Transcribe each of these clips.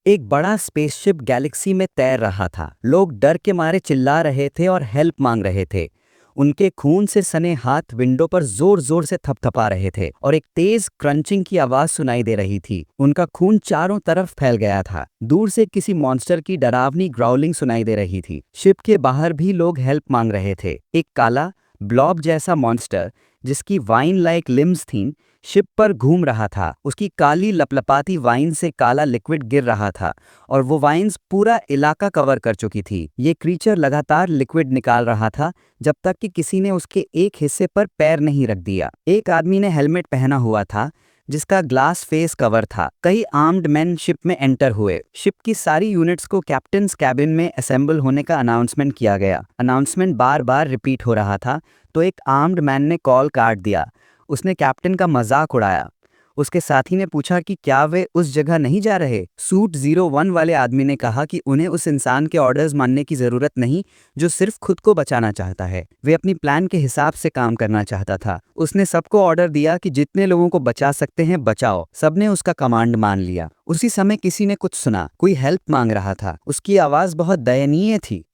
एक बड़ा spaceship Galaxy में तैर रहा था। लोग डर के मारे चिल्ला रहे थे और हेल्प मांग रहे थे। उनके खून से सने हाथ विंडो पर जोर जोर से थपथपा रहे थे और एक तेज क्रंचिंग की आवाज सुनाई दे रही थी। उनका खून चारों तरफ फैल गया था। दूर से किसी मॉन्स्टर की डरावनी ग्राउलिंग सुनाई दे रही थी। शिप के बाहर भी लोग हेल्प मांग रहे थे। एक काला ब्लॉब जैसा मॉन्स्टर जिसकी वाइन लाइक लिम्स थीं, शिप पर घूम रहा था। उसकी काली लपलपाती वाइन से काला लिक्विड गिर रहा था और वो वाइन्स पूरा इलाका कवर कर चुकी थी। ये क्रीचर लगातार लिक्विड निकाल रहा था जब तक कि किसी ने उसके एक हिस्से पर पैर नहीं रख दिया। एक आदमी ने हेलमेट पहना हुआ था जिसका ग्लास फेस कवर था। कई आर्म्ड मैन शिप में एंटर हुए। शिप की सारी यूनिट्स को कैप्टन्स कैबिन में असेंबल होने का अनाउंसमेंट किया गया। अनाउंसमेंट बार बार रिपीट हो रहा था तो एक आर्म्ड मैन ने कॉल काट दिया। उसने कैप्टन का मजाक उड़ाया। उसके साथी ने पूछा कि क्या वे उस जगह नहीं जा रहे। सूट 01 वाले आदमी ने कहा कि उन्हें उस इंसान के ऑर्डर्स मानने की जरूरत नहीं जो सिर्फ खुद को बचाना चाहता है। वे अपनी प्लान के हिसाब से काम करना चाहता था। उसने सबको ऑर्डर दिया कि जितने लोगों को बचा सकते हैं बचाओ। सबने उसका कमांड मान लिया। उसी समय किसी ने कुछ सुना। कोई हेल्प मांग रहा था। उसकी आवाज बहुत दयनीय थी।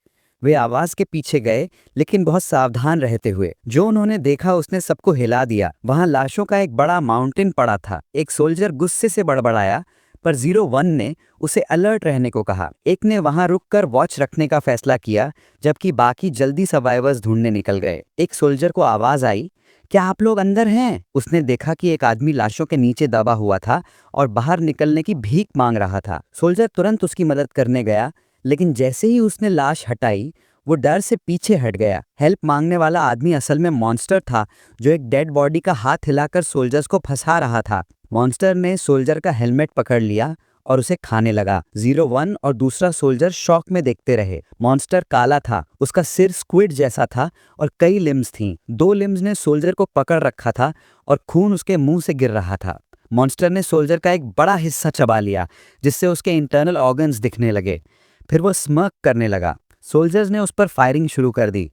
वे आवाज के पीछे गए लेकिन बहुत सावधान रहते हुए। जो उन्होंने देखा उसने सबको हिला दिया। वहां लाशों का एक बड़ा माउंटेन पड़ा था। एक सोल्जर गुस्से से बड़बड़ाया पर 01 ने उसे अलर्ट रहने को कहा। एक ने वहां रुककर वॉच रखने का फैसला किया जबकि बाकी जल्दी सर्वाइवर्स ढूंढने निकल गए। एक सोल्जर को आवाज आई, क्या आप लोग अंदर हैं? उसने देखा कि एक आदमी लाशों के नीचे दबा हुआ था और बाहर निकलने की भीख मांग रहा था। सोल्जर तुरंत उसकी मदद करने गया लेकिन जैसे ही उसने लाश हटाई वो डर से पीछे हट गया। हेल्प मांगने वाला आदमी असल में मॉन्स्टर था जो एक डेड बॉडी का हाथ हिलाकर सोल्जर्स को फंसा रहा था। मॉन्स्टर ने सोल्जर का हेलमेट पकड़ लिया और उसे खाने लगा। 01 और दूसरा सोल्जर शॉक में देखते रहे। मॉन्स्टर काला था। उसका सिर स्क्विड जैसा था और कई लिम्स थीं। 2 लिम्स ने सोल्जर को पकड़ रखा था और खून उसके मुंह से गिर रहा था। मॉन्स्टर ने सोल्जर का एक बड़ा हिस्सा चबा लिया जिससे उसके इंटरनल ऑर्गन्स दिखने लगे। फिर वो स्मर्क करने लगा। सोल्जर्स ने उस पर फायरिंग शुरू कर दी।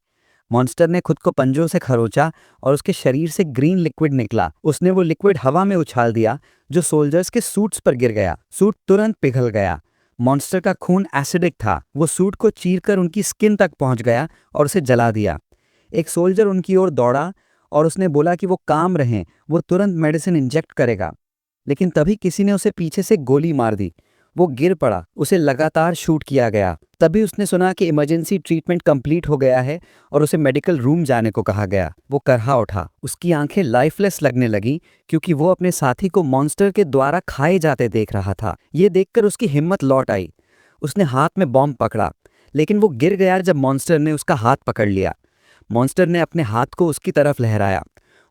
मॉन्स्टर ने खुद को पंजों से खरोचा और उसके शरीर से ग्रीन लिक्विड निकला। उसने वो लिक्विड हवा में उछाल दिया जो सोल्जर्स के सूट्स पर गिर गया। सूट तुरंत पिघल गया। मॉन्स्टर का खून एसिडिक था। वो सूट को चीरकर उनकी स्किन तक पहुंच गया और उसे जला दिया। एक सोल्जर उनकी ओर दौड़ा और उसने बोला कि वो काम रहें, वो तुरंत मेडिसिन इंजेक्ट करेगा। लेकिन तभी किसी ने उसे पीछे से गोली मार दी। वो गिर पड़ा। उसे लगातार शूट किया गया। तभी उसने सुना कि इमरजेंसी ट्रीटमेंट कंप्लीट हो गया है और उसे मेडिकल रूम जाने को कहा गया। वो करहा उठा। उसकी आंखें लाइफलेस लगने लगी क्योंकि वो अपने साथी को मॉन्स्टर के द्वारा खाए जाते देख रहा था। ये देखकर उसकी हिम्मत लौट आई। उसने हाथ में बॉम्ब पकड़ा लेकिन वो गिर गया जब मॉन्स्टर ने उसका हाथ पकड़ लिया। मॉन्स्टर ने अपने हाथ को उसकी तरफ लहराया।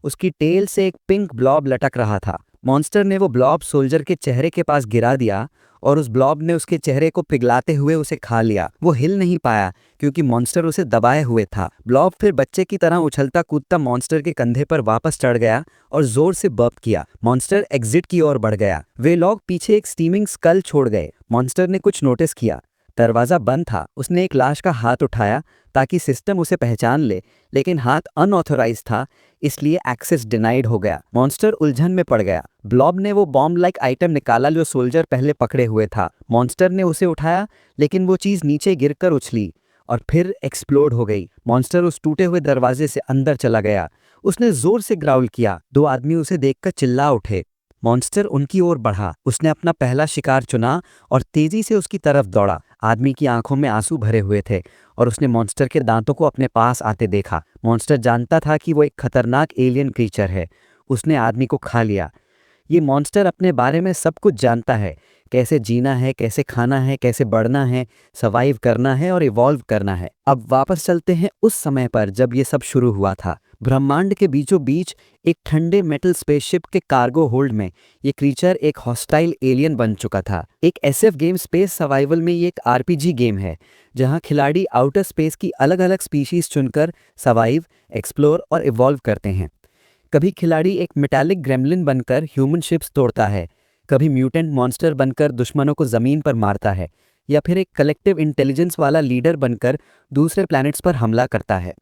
उसकी टेल से एक पिंक ब्लॉब लटक रहा था। मॉन्स्टर ने वो ब्लॉब सोल्जर के चेहरे के पास गिरा दिया और उस ब्लॉब ने उसके चेहरे को पिघलाते हुए उसे खा लिया। वो हिल नहीं पाया क्योंकि मॉन्स्टर उसे दबाए हुए था। ब्लॉब फिर बच्चे की तरह उछलता कूदता मॉन्स्टर के कंधे पर वापस चढ़ गया और जोर से बर्प किया। मॉन्स्टर एग्जिट की ओर बढ़ गया। वे लोग पीछे एक स्टीमिंग स्कल छोड़ गए। मॉन्स्टर ने कुछ नोटिस किया। दरवाजा बंद था। उसने एक लाश का हाथ उठाया ताकि सिस्टम उसे पहचान ले, लेकिन हाथ अनऑथोराइज था इसलिए एक्सेस डिनाइड हो गया। मॉन्स्टर उलझन में पड़ गया। ब्लॉब ने वो बॉम्ब लाइक आइटम निकाला जो सोल्जर पहले पकड़े हुए था। मॉन्स्टर ने उसे उठाया लेकिन वो चीज नीचे गिरकर उछली और फिर एक्सप्लोड हो गई। मॉन्स्टर उस टूटे हुए दरवाजे से अंदर चला गया। उसने जोर से ग्राउल किया। 2 आदमी उसे देखकर चिल्ला उठे। मॉन्स्टर उनकी ओर बढ़ा। उसने अपना पहला शिकार चुना और तेजी से उसकी तरफ दौड़ा। आदमी की आंखों में आंसू भरे हुए थे और उसने मॉन्स्टर के दांतों को अपने पास आते देखा। मॉन्स्टर जानता था कि वो एक खतरनाक एलियन क्रीचर है। उसने आदमी को खा लिया। ये मॉन्स्टर अपने बारे में सब कुछ जानता है, कैसे जीना है, कैसे खाना है, कैसे बढ़ना है, सर्वाइव करना है और इवॉल्व करना है। अब वापस चलते हैं उस समय पर जब ये सब शुरू हुआ था। ब्रह्मांड के बीचों बीच एक ठंडे मेटल स्पेसशिप के कार्गो होल्ड में ये क्रीचर एक हॉस्टाइल एलियन बन चुका था। एक एसएफ गेम स्पेस सर्वाइवल में ये एक आरपीजी गेम है जहां खिलाड़ी आउटर स्पेस की अलग अलग स्पीशीज चुनकर सर्वाइव, एक्सप्लोर और इवॉल्व करते हैं। कभी खिलाड़ी एक मेटालिक ग्रेमलिन बनकर ह्यूमन शिप्स तोड़ता है, कभी म्यूटेंट मॉन्स्टर बनकर दुश्मनों को जमीन पर मारता है, या फिर एक कलेक्टिव इंटेलिजेंस वाला लीडर बनकर दूसरे प्लैनेट्स पर हमला करता है।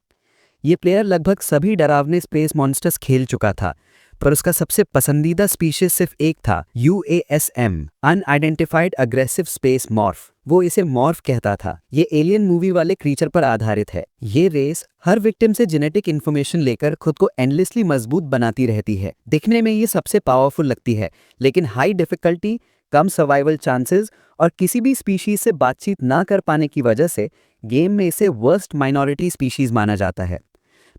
ये प्लेयर लगभग सभी डरावने स्पेस मॉन्स्टर्स खेल चुका था, पर उसका सबसे पसंदीदा स्पीशीज सिर्फ एक था, UASM, unidentified aggressive space morph. वो इसे मॉर्फ कहता था। ये एलियन मूवी वाले क्रीचर पर आधारित है। ये रेस हर विक्टिम से जेनेटिक इन्फॉर्मेशन लेकर खुद को एंडलेसली मजबूत बनाती रहती है। दिखने में ये सबसे पावरफुल लगती है, लेकिन हाई डिफिकल्टी, कम सर्वाइवल चांसेस और किसी भी स्पीशीज से बातचीत ना कर पाने की वजह से गेम में इसे वर्स्ट माइनॉरिटी स्पीशीज माना जाता है।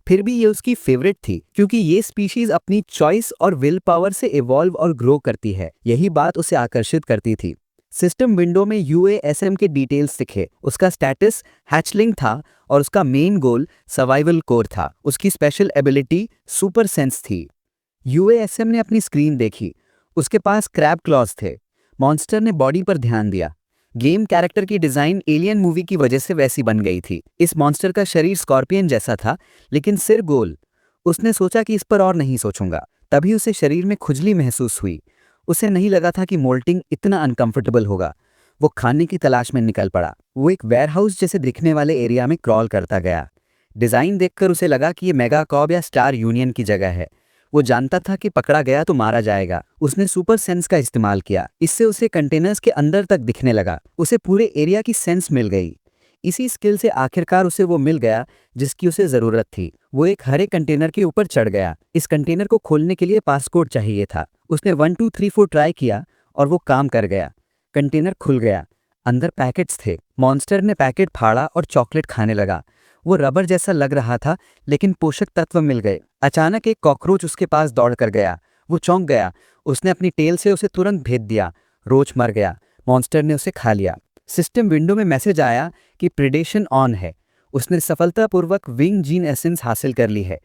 फिर भी ये उसकी फेवरेट थी, क्योंकि ये स्पीशीज अपनी चॉइस और विल पावर से इवॉल्व और ग्रो करती है। यही बात उसे आकर्षित करती थी। सिस्टम विंडो में UASM के डिटेल्स दिखे। उसका स्टेटस हैचलिंग था और उसका मेन गोल सर्वाइवल कोर था। उसकी स्पेशल एबिलिटी सुपर सेंस थी। UASM ने अपनी स्क्रीन देखी। उसके पास क्रैब क्लॉज थे। मॉन्स्टर ने बॉडी पर ध्यान दिया। गेम कैरेक्टर की डिजाइन एलियन मूवी की वजह से वैसी बन गई थी। इस मॉन्स्टर का शरीर स्कॉर्पियन जैसा था, लेकिन सिर गोल। उसने सोचा कि इस पर और नहीं सोचूंगा। तभी उसे शरीर में खुजली महसूस हुई। उसे नहीं लगा था कि मोल्टिंग इतना अनकंफर्टेबल होगा। वो खाने की तलाश में निकल पड़ा। वो एक वेयरहाउस जैसे दिखने वाले एरिया में क्रॉल करता गया। डिजाइन देखकर उसे लगा कि ये मेगाकॉब या स्टार यूनियन की जगह है। वो जानता था कि पकड़ा गया तो मारा जाएगा। उसने सुपर सेंस का इस्तेमाल किया। इससे उसे कंटेनर्स के अंदर तक दिखने लगा। उसे पूरे एरिया की सेंस मिल गई। इसी स्किल से आखिरकार उसे वो मिल गया जिसकी उसे जरूरत थी। वो एक हरे कंटेनर के ऊपर चढ़ गया। इस कंटेनर को खोलने के लिए पासकोड चाहिए था। उसने 1 2 3 4 ट्राई किया और वो काम कर गया। कंटेनर खुल गया। अंदर पैकेट्स थे। मॉन्स्टर ने पैकेट फाड़ा और चॉकलेट खाने लगा। वो रबर जैसा लग रहा था, लेकिन पोषक तत्व मिल गए। अचानक एक कॉकरोच उसके पास दौड़ कर गया। वो चौंक गया। उसने अपनी टेल से उसे तुरंत भेद दिया। रोच मर गया। मॉन्स्टर ने उसे खा लिया। सिस्टम विंडो में मैसेज आया कि प्रेडेशन ऑन है। उसने सफलतापूर्वक विंग जीन एसेंस हासिल कर ली है।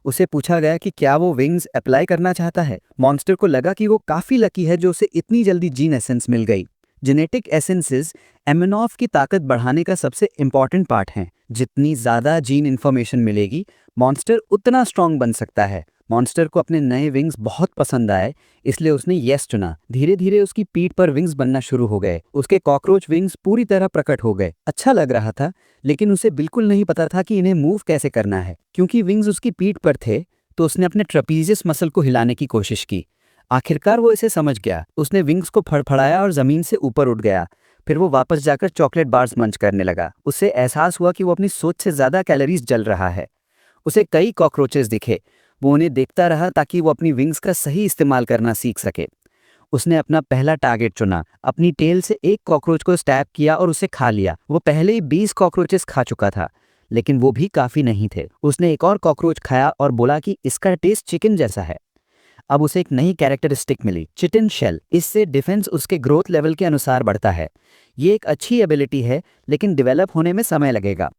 उसे पूछा गया कि क्या वो विंग्स अप्लाई करना चाहता है। मॉन्स्टर को लगा कि वो काफी लकी है जो उसे इतनी जल्दी जीन एसेंस मिल गई। जेनेटिक एसेंसेस एमिनॉफ की ताकत बढ़ाने का सबसे इंपॉर्टेंट पार्ट हैं। जितनी ज़्यादा जीन इन्फॉर्मेशन मिलेगी, मॉन्स्टर उतना स्ट्रांग बन सकता है। मॉन्स्टर को अपने नए विंग्स बहुत पसंद आए, इसलिए उसने येस चुना। धीरे धीरे उसकी पीठ पर विंग्स बनना शुरू हो गए। उसके कॉकरोच विंग्स पूरी तरह प्रकट हो गए। अच्छा लग रहा था, लेकिन उसे बिल्कुल नहीं पता था कि इन्हें मूव कैसे करना है। क्योंकि विंग्स उसकी पीठ पर थे, तो उसने अपने ट्रेपीजियस मसल को हिलाने की कोशिश की। आखिरकार वो इसे समझ गया। उसने विंग्स को फड़फड़ाया और जमीन से ऊपर उठ गया। फिर वो वापस जाकर चॉकलेट बार्स मंच करने लगा। उसे एहसास हुआ कि वो अपनी सोच से ज्यादा कैलोरीज जल रहा है। उसे कई कॉकरोचेस दिखे। वो उन्हें देखता रहा ताकि वो अपनी विंग्स का सही इस्तेमाल करना सीख सके। उसने अपना पहला टारगेट चुना। अपनी टेल से एक कॉकरोच को स्टैब किया और उसे खा लिया। वो पहले ही 20 कॉकरोचेस खा चुका था, लेकिन वो भी काफी नहीं थे। उसने एक और कॉकरोच खाया और बोला कि इसका टेस्ट चिकन जैसा है। अब उसे एक नई कैरेक्टरिस्टिक मिली, चिटिन शेल। इससे डिफेंस उसके ग्रोथ लेवल के अनुसार बढ़ता है। ये एक अच्छी एबिलिटी है, लेकिन डेवलप होने में समय लगेगा।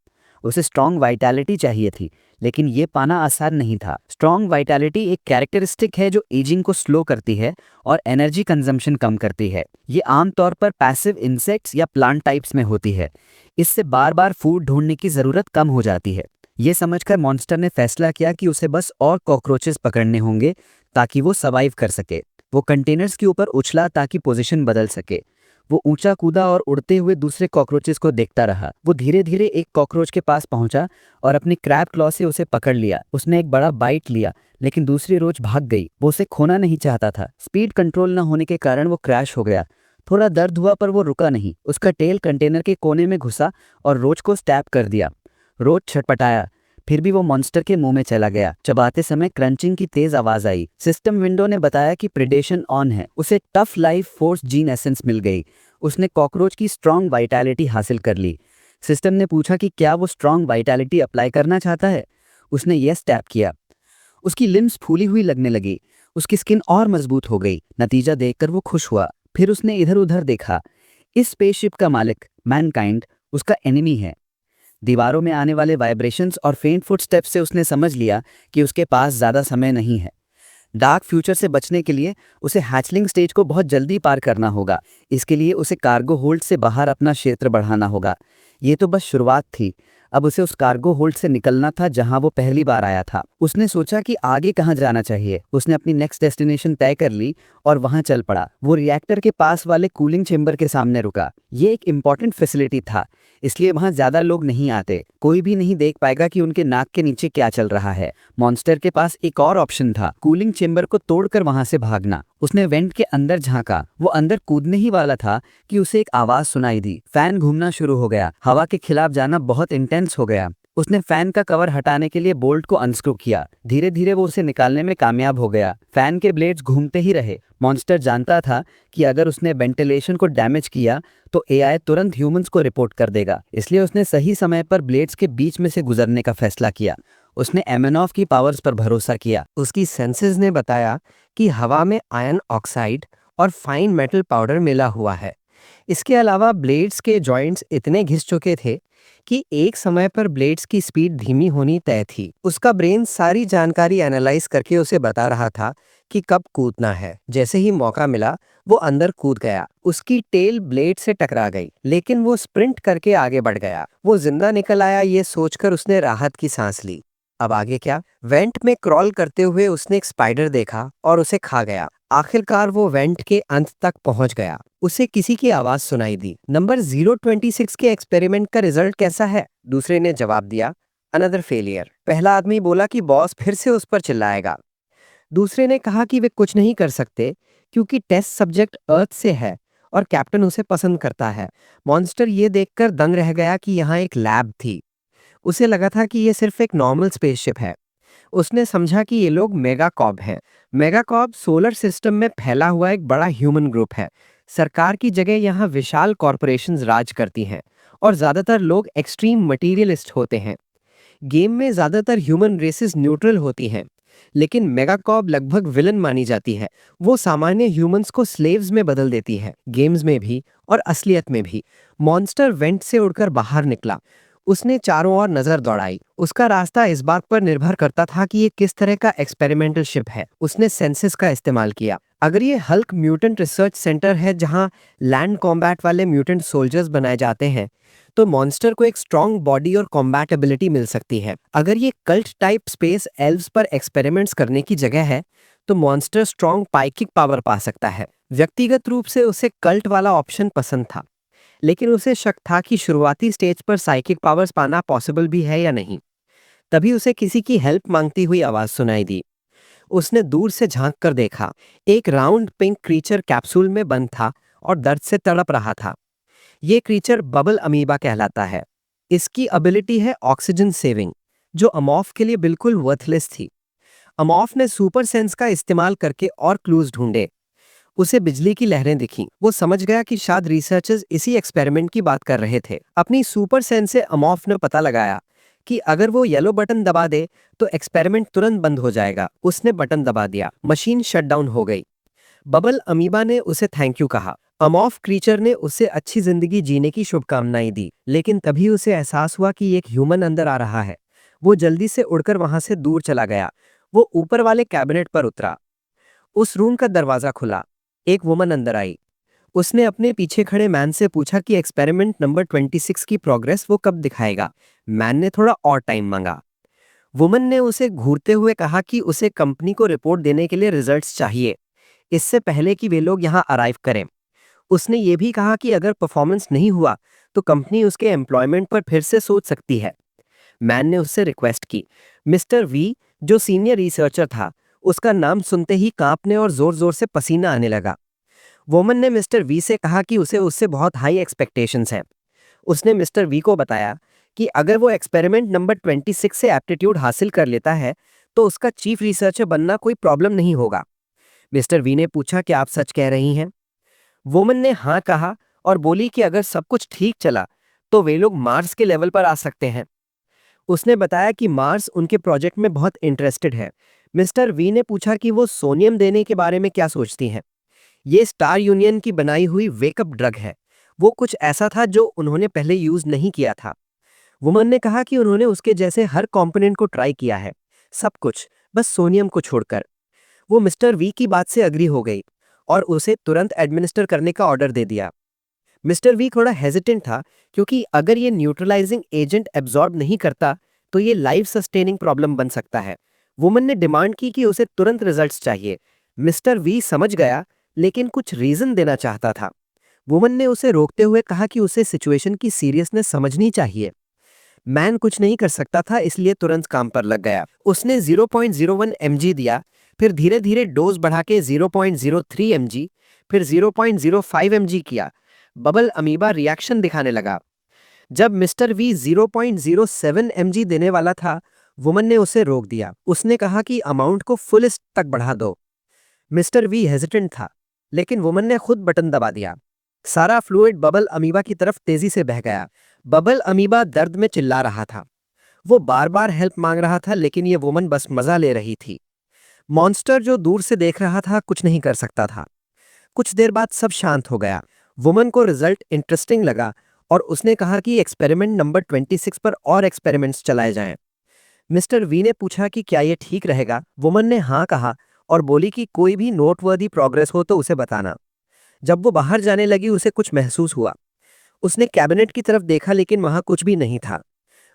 उसे स्ट्रॉन्ग वाइटैलिटी चाहिए थी, लेकिन ये पाना आसान नहीं था। स्ट्रॉन्ग वाइटैलिटी एक कैरेक्टरिस्टिक है जो एजिंग को स्लो करती है और एनर्जी कंजम्पशन कम करती है। ये आमतौर पर पैसिव इंसेक्ट्स या प्लांट टाइप्स में होती है। इससे बार बार फूड ढूंढने की जरूरत कम हो जाती है। ये समझकर मॉन्स्टर ने फैसला किया कि उसे बस और कॉकरोचेस पकड़ने होंगे ताकि वो सर्वाइव कर सके। वो कंटेनर्स के ऊपर उछला ताकि पोजीशन बदल सके। वो ऊंचा कूदा और उड़ते हुए दूसरे कॉकरोचेस को देखता रहा। वो धीरे धीरे एक कॉकरोच के पास पहुंचा और अपनी क्रैब क्लॉ से उसे पकड़ लिया। उसने एक बड़ा बाइट लिया, लेकिन दूसरी रोच भाग गई। वो उसे खोना नहीं चाहता था। स्पीड कंट्रोल न होने के कारण वो क्रैश हो गया। थोड़ा दर्द हुआ, पर वो रुका नहीं। उसका टेल कंटेनर के कोने में घुसा और रोच को स्टैब कर दिया। रोच छटपटाया, फिर भी वो मॉन्स्टर के मुंह में चला गया। चबाते समय क्रंचिंग की तेज आवाज आई। सिस्टम विंडो ने बताया कि प्रेडेशन ऑन है। उसे tough life force gene essence मिल गई। उसने कॉकरोच की स्ट्रॉन्ग वाइटैलिटी हासिल कर ली। सिस्टम ने पूछा कि क्या वो स्ट्रॉन्ग वाइटैलिटी अप्लाई करना चाहता है। उसने यस टैप किया। उसकी लिम्स फूली हुई लगने लगी। उसकी स्किन और मजबूत हो गई। नतीजा देखकर वो खुश हुआ। फिर उसने इधर उधर देखा। इस स्पेसशिप का मालिक मैनकाइंड उसका एनिमी है। दीवारों में आने वाले वाइब्रेशंस और फेंट फुटस्टेप्स से उसने समझ लिया कि उसके पास ज़्यादा समय नहीं है। डार्क फ्यूचर से बचने के लिए उसे हैचलिंग स्टेज को बहुत जल्दी पार करना होगा। इसके लिए उसे कार्गो होल्ड से बाहर अपना क्षेत्र बढ़ाना होगा। ये तो बस शुरुआत थी। अब उसे उस कार्गो होल्ड से निकलना था जहां वो पहली बार आया था। उसने सोचा कि आगे कहां जाना चाहिए। उसने अपनी नेक्स्ट डेस्टिनेशन तय कर ली और वहां चल पड़ा। वो रिएक्टर के पास वाले कूलिंग चेंबर के सामने रुका। ये एक इंपॉर्टेंट फैसिलिटी था। इसलिए वहां ज्यादा लोग नहीं आते। कोई भी नहीं देख पाएगा कि उनके नाक के नीचे क्या चल रहा है। मॉन्स्टर के पास एक और ऑप्शन था, कूलिंग चेंबर को तोड़कर वहां से भागना। उसने वेंट के अंदर झांका। वो अंदर कूदने ही वाला था कि उसे एक आवाज सुनाई दी। फैन घूमना शुरू हो गया। हवा के खिलाफ जाना बहुत इंटेंस हो गया। उसने फैन का कवर हटाने के लिए बोल्ट को अनस्क्रू किया। धीरे धीरे वो उसे निकालने में कामयाब हो गया। फैन के ब्लेड्स घूमते ही रहे। मॉन्स्टर जानता था कि अगर उसने वेंटिलेशन को डैमेज किया तो एआई तुरंत ह्यूमंस को रिपोर्ट कर देगा। इसलिए उसने सही समय पर ब्लेड्स के बीच में से गुजरने का फैसला किया। उसने एमेनॉफ की पावर्स पर भरोसा किया। उसकी सेंसेस ने बताया कि हवा में आयरन ऑक्साइड और फाइन मेटल पाउडर मिला हुआ है। इसके अलावा ब्लेड्स के जॉइंट्स इतने घिस चुके थे कि एक समय पर ब्लेड्स की स्पीड धीमी होनी तय थी। उसका ब्रेन सारी जानकारी एनालाइज करके उसे बता रहा था कि कब कूदना है। जैसे ही मौका मिला वो अंदर कूद गया। उसकी टेल ब्लेड से टकरा गई, लेकिन वो स्प्रिंट करके आगे बढ़ गया। वो जिंदा निकल आया, ये सोचकर उसने राहत की सांस ली। अब आगे क्या? वेंट में क्रॉल करते हुए उसने एक स्पाइडर देखा और उसे खा गया। आखिरकार वो वेंट के अंत तक पहुंच गया। उसे किसी की आवाज सुनाई दी, नंबर 026 के एक्सपेरिमेंट का रिजल्ट कैसा है? दूसरे ने जवाब दिया, अनदर फेलियर। पहला आदमी बोला कि बॉस फिर से उस पर चिल्लाएगा। दूसरे ने कहा कि वे कुछ नहीं कर सकते क्योंकि टेस्ट सब्जेक्ट अर्थ से है और कैप्टन उसे पसंद करता है। मॉन्स्टर ये देखकर दंग रह गया कि यहाँ एक लैब थी। उसे लगा था कि ये सिर्फ एक नॉर्मल स्पेसशिप है। उसने समझा कि ये लोग मेगाकॉर्प हैं। मेगाकॉर्प सोलर सिस्टम में फैला हुआ एक बड़ा ह्यूमन ग्रुप है। सरकार की जगह यहाँ विशाल कॉरपोरेशंस राज करती हैं और ज्यादातर लोग एक्सट्रीम मटीरियलिस्ट होते हैं। गेम में ज्यादातर ह्यूमन रेसेस न्यूट्रल होती हैं, लेकिन मेगाकॉर्प लगभग विलन मानी जाती है। वो सामान्य ह्यूमंस को स्लेव्स में बदल देती है, गेम्स में भी और असलियत में भी। मॉन्स्टर वेंट से उड़कर बाहर निकला। उसने चारों ओर नजर दौड़ाई। उसका रास्ता इस बात पर निर्भर करता था कि ये किस तरह का एक्सपेरिमेंटल शिप है। उसने सेंसेस का इस्तेमाल किया। अगर ये हल्क म्यूटेंट रिसर्च सेंटर है जहां लैंड कॉम्बैट वाले म्यूटेंट सोल्जर्स बनाए जाते हैं, तो मॉन्स्टर को एक स्ट्रॉन्ग बॉडी और कॉम्बैट एबिलिटी मिल सकती है। अगर ये कल्ट टाइप स्पेस एल्व्स पर एक्सपेरिमेंट्स करने की जगह है, तो मॉन्स्टर स्ट्रॉन्ग पाइकिक पावर पा सकता है। व्यक्तिगत रूप से उसे कल्ट वाला ऑप्शन पसंद था, लेकिन उसे शक था कि शुरुआती स्टेज पर साइकिक पावर्स पाना पॉसिबल भी है या नहीं। तभी उसे किसी की हेल्प मांगती हुई आवाज सुनाई दी। उसने दूर से झांक कर देखा। एक राउंड पिंक क्रीचर कैप्सूल में बंद था और दर्द से तड़प रहा था। ये क्रीचर बबल अमीबा कहलाता है। इसकी एबिलिटी है ऑक्सीजन सेविंग, जो अमॉर्फ के लिए बिल्कुल वर्थलेस थी। अमॉर्फ ने सुपर सेंस का इस्तेमाल करके और क्लूज ढूंढे। उसे बिजली की लहरें दिखीं। वो समझ गया कि शायद रिसर्चर्स इसी एक्सपेरिमेंट की बात कर रहे थे। अपनी सुपर सेंस से अमॉर्फ ने पता लगाया कि अगर वो येलो बटन दबा दे तो एक्सपेरिमेंट तुरंत बंद हो जाएगा। उसने बटन दबा दिया। मशीन शट डाउन हो गई। बबल अमीबा ने उसे थैंक यू कहा। अमॉर्फ क्रीचर ने उसे अच्छी जिंदगी जीने की शुभकामनाएं दी, लेकिन तभी उसे एहसास हुआ कि एक ह्यूमन अंदर आ रहा है। वो जल्दी से उड़कर वहां से दूर चला गया। वो ऊपर वाले कैबिनेट पर उतरा। उस रूम का दरवाजा खुला। एक वुमन अंदर आई। उसने अपने पीछे खड़े मैन से पूछा कि एक्सपेरिमेंट नंबर 26 की प्रोग्रेस वो कब दिखाएगा। मैन ने थोड़ा और टाइम मांगा। वुमन ने उसे घूरते हुए कहा कि उसे कंपनी को रिपोर्ट देने के लिए रिजल्ट्स चाहिए, इससे पहले कि वे लोग यहाँ अराइव करें। उसने ये भी कहा कि अगर परफॉर्मेंस नहीं हुआ तो कंपनी उसके एम्प्लॉयमेंट पर फिर से सोच सकती है। मैन ने उससे रिक्वेस्ट की। मिस्टर वी, जो सीनियर रिसर्चर था, उसका नाम सुनते ही कांपने और जोर जोर से पसीना आने लगा। वोमन ने मिस्टर वी से कहा कि उसे उससे बहुत हाई एक्सपेक्टेशंस हैं। उसने मिस्टर वी को बताया कि अगर वो एक्सपेरिमेंट नंबर 26 से एप्टीट्यूड हासिल कर लेता है तो उसका चीफ रिसर्चर बनना कोई प्रॉब्लम नहीं होगा। मिस्टर वी ने पूछा कि आप सच कह रही हैं? वोमन ने हाँ कहा और बोली कि अगर सब कुछ ठीक चला तो वे लोग मार्स के लेवल पर आ सकते हैं। उसने बताया कि मार्स उनके प्रोजेक्ट में बहुत इंटरेस्टेड है। मिस्टर वी ने पूछा कि वो सोनियम देने के बारे में क्या सोचती हैं। ये स्टार यूनियन की बनाई हुई वेकअप ड्रग है। वो कुछ ऐसा था जो उन्होंने पहले यूज नहीं किया था। वुमन ने कहा कि उन्होंने उसके जैसे हर कंपोनेंट को ट्राई किया है, सब कुछ, बस सोनियम को छोड़कर। वो मिस्टर वी की बात से अग्री हो गई और उसे तुरंत एडमिनिस्टर करने का ऑर्डर दे दिया। मिस्टर वी थोड़ा हेजिटेंट था, क्योंकि अगर ये न्यूट्रलाइजिंग एजेंट एब्जॉर्ब नहीं करता तो ये लाइफ सस्टेनिंग प्रॉब्लम बन सकता है। वुमन ने डिमांड की कि उसे तुरंत रिजल्ट्स चाहिए। मिस्टर वी समझ गया, लेकिन कुछ रीजन देना चाहता था। वुमन ने उसे रोकते हुए कहा कि उसे सिचुएशन की सीरियसनेस समझनी चाहिए। मैन कुछ नहीं कर सकता था, इसलिए तुरंत काम पर लग गया। उसने 0.01 mg दिया, फिर धीरे धीरे डोज बढ़ा के 0.03 mg, फिर 0.05 mg किया। बबल अमीबा रिएक्शन दिखाने लगा। जब मिस्टर वी 0.07 mg देने वाला था, वुमन ने उसे रोक दिया। उसने कहा कि अमाउंट को फुलेस्ट तक बढ़ा दो। मिस्टर वी हेजिटेंट था, लेकिन वुमन ने खुद बटन दबा दिया। सारा फ्लूइड बबल अमीबा की तरफ तेजी से बह गया। बबल अमीबा दर्द में चिल्ला रहा था। वो बार बार हेल्प मांग रहा था, लेकिन ये वुमन बस मजा ले रही थी। मॉन्स्टर जो दूर से देख रहा था कुछ नहीं कर सकता था। कुछ देर बाद सब शांत हो गया। वुमन को रिजल्ट इंटरेस्टिंग लगा और उसने कहा कि एक्सपेरिमेंट नंबर 26 पर और एक्सपेरिमेंट्स चलाए जाएं। मिस्टर वी ने पूछा कि क्या ये ठीक रहेगा। वुमन ने हाँ कहा और बोली कि कोई भी नोटवर्दी प्रोग्रेस हो तो उसे बताना। जब वो बाहर जाने लगी उसे कुछ महसूस हुआ। उसने कैबिनेट की तरफ देखा, लेकिन वहां कुछ भी नहीं था।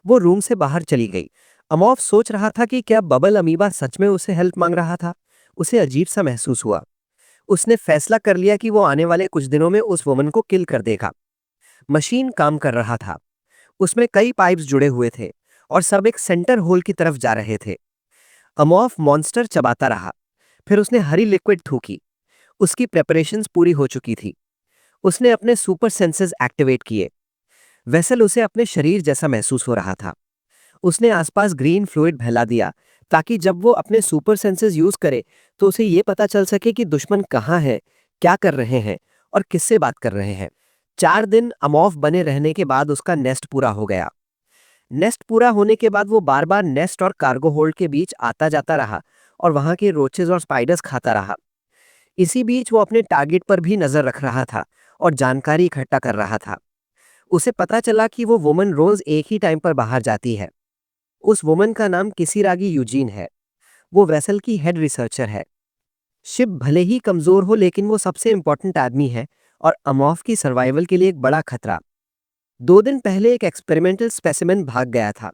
वो रूम से बाहर चली गई। अमोफ सोच रहा था कि क्या बबल अमीबा सच में उसे हेल्प मांग रहा था। उसे अजीब सा महसूस हुआ। उसने फैसला कर लिया कि वो आने वाले कुछ दिनों में उस वुमन को किल कर देगा। मशीन काम कर रहा था। उसमें कई पाइप्स जुड़े हुए थे और सब एक सेंटर होल की तरफ जा रहे थे। अमोफ मॉन्स्टर चबाता रहा। फिर उसने हरी लिक्विड थूकी। उसकी प्रेपरेशंस पूरी हो चुकी थी। उसने अपने सुपर सेंसेस एक्टिवेट किए। वेसल उसे अपने शरीर जैसा महसूस हो रहा था। उसने आसपास ग्रीन फ्लूइड फैला दिया ताकि जब वो अपने सुपर सेंसेस यूज करे तो उसे ये पता चल सके कि दुश्मन कहाँ है, क्या कर रहे हैं और किससे बात कर रहे हैं। 4 दिन अमॉफ बने रहने के बाद उसका नेस्ट पूरा हो गया। नेस्ट पूरा होने के बाद वो बार बार नेस्ट और कार्गो होल्ड के बीच आता जाता रहा और वहां के रोचेस और स्पाइडर्स खाता रहा। इसी बीच वो अपने टारगेट पर भी नजर रख रहा था और जानकारी इकट्ठा कर रहा था। उसे पता चला कि वो वुमन रोज एक ही टाइम पर बाहर जाती है। उस वुमन का नाम किसीरागी यूजीन है। वो वेसल की हेड रिसर्चर है। शिप भले ही कमजोर हो, लेकिन वो सबसे इंपॉर्टेंट आदमी है और अमॉफ की सर्वाइवल के लिए एक बड़ा खतरा। 2 दिन पहले एक एक्सपेरिमेंटल स्पेसिमेन भाग गया था।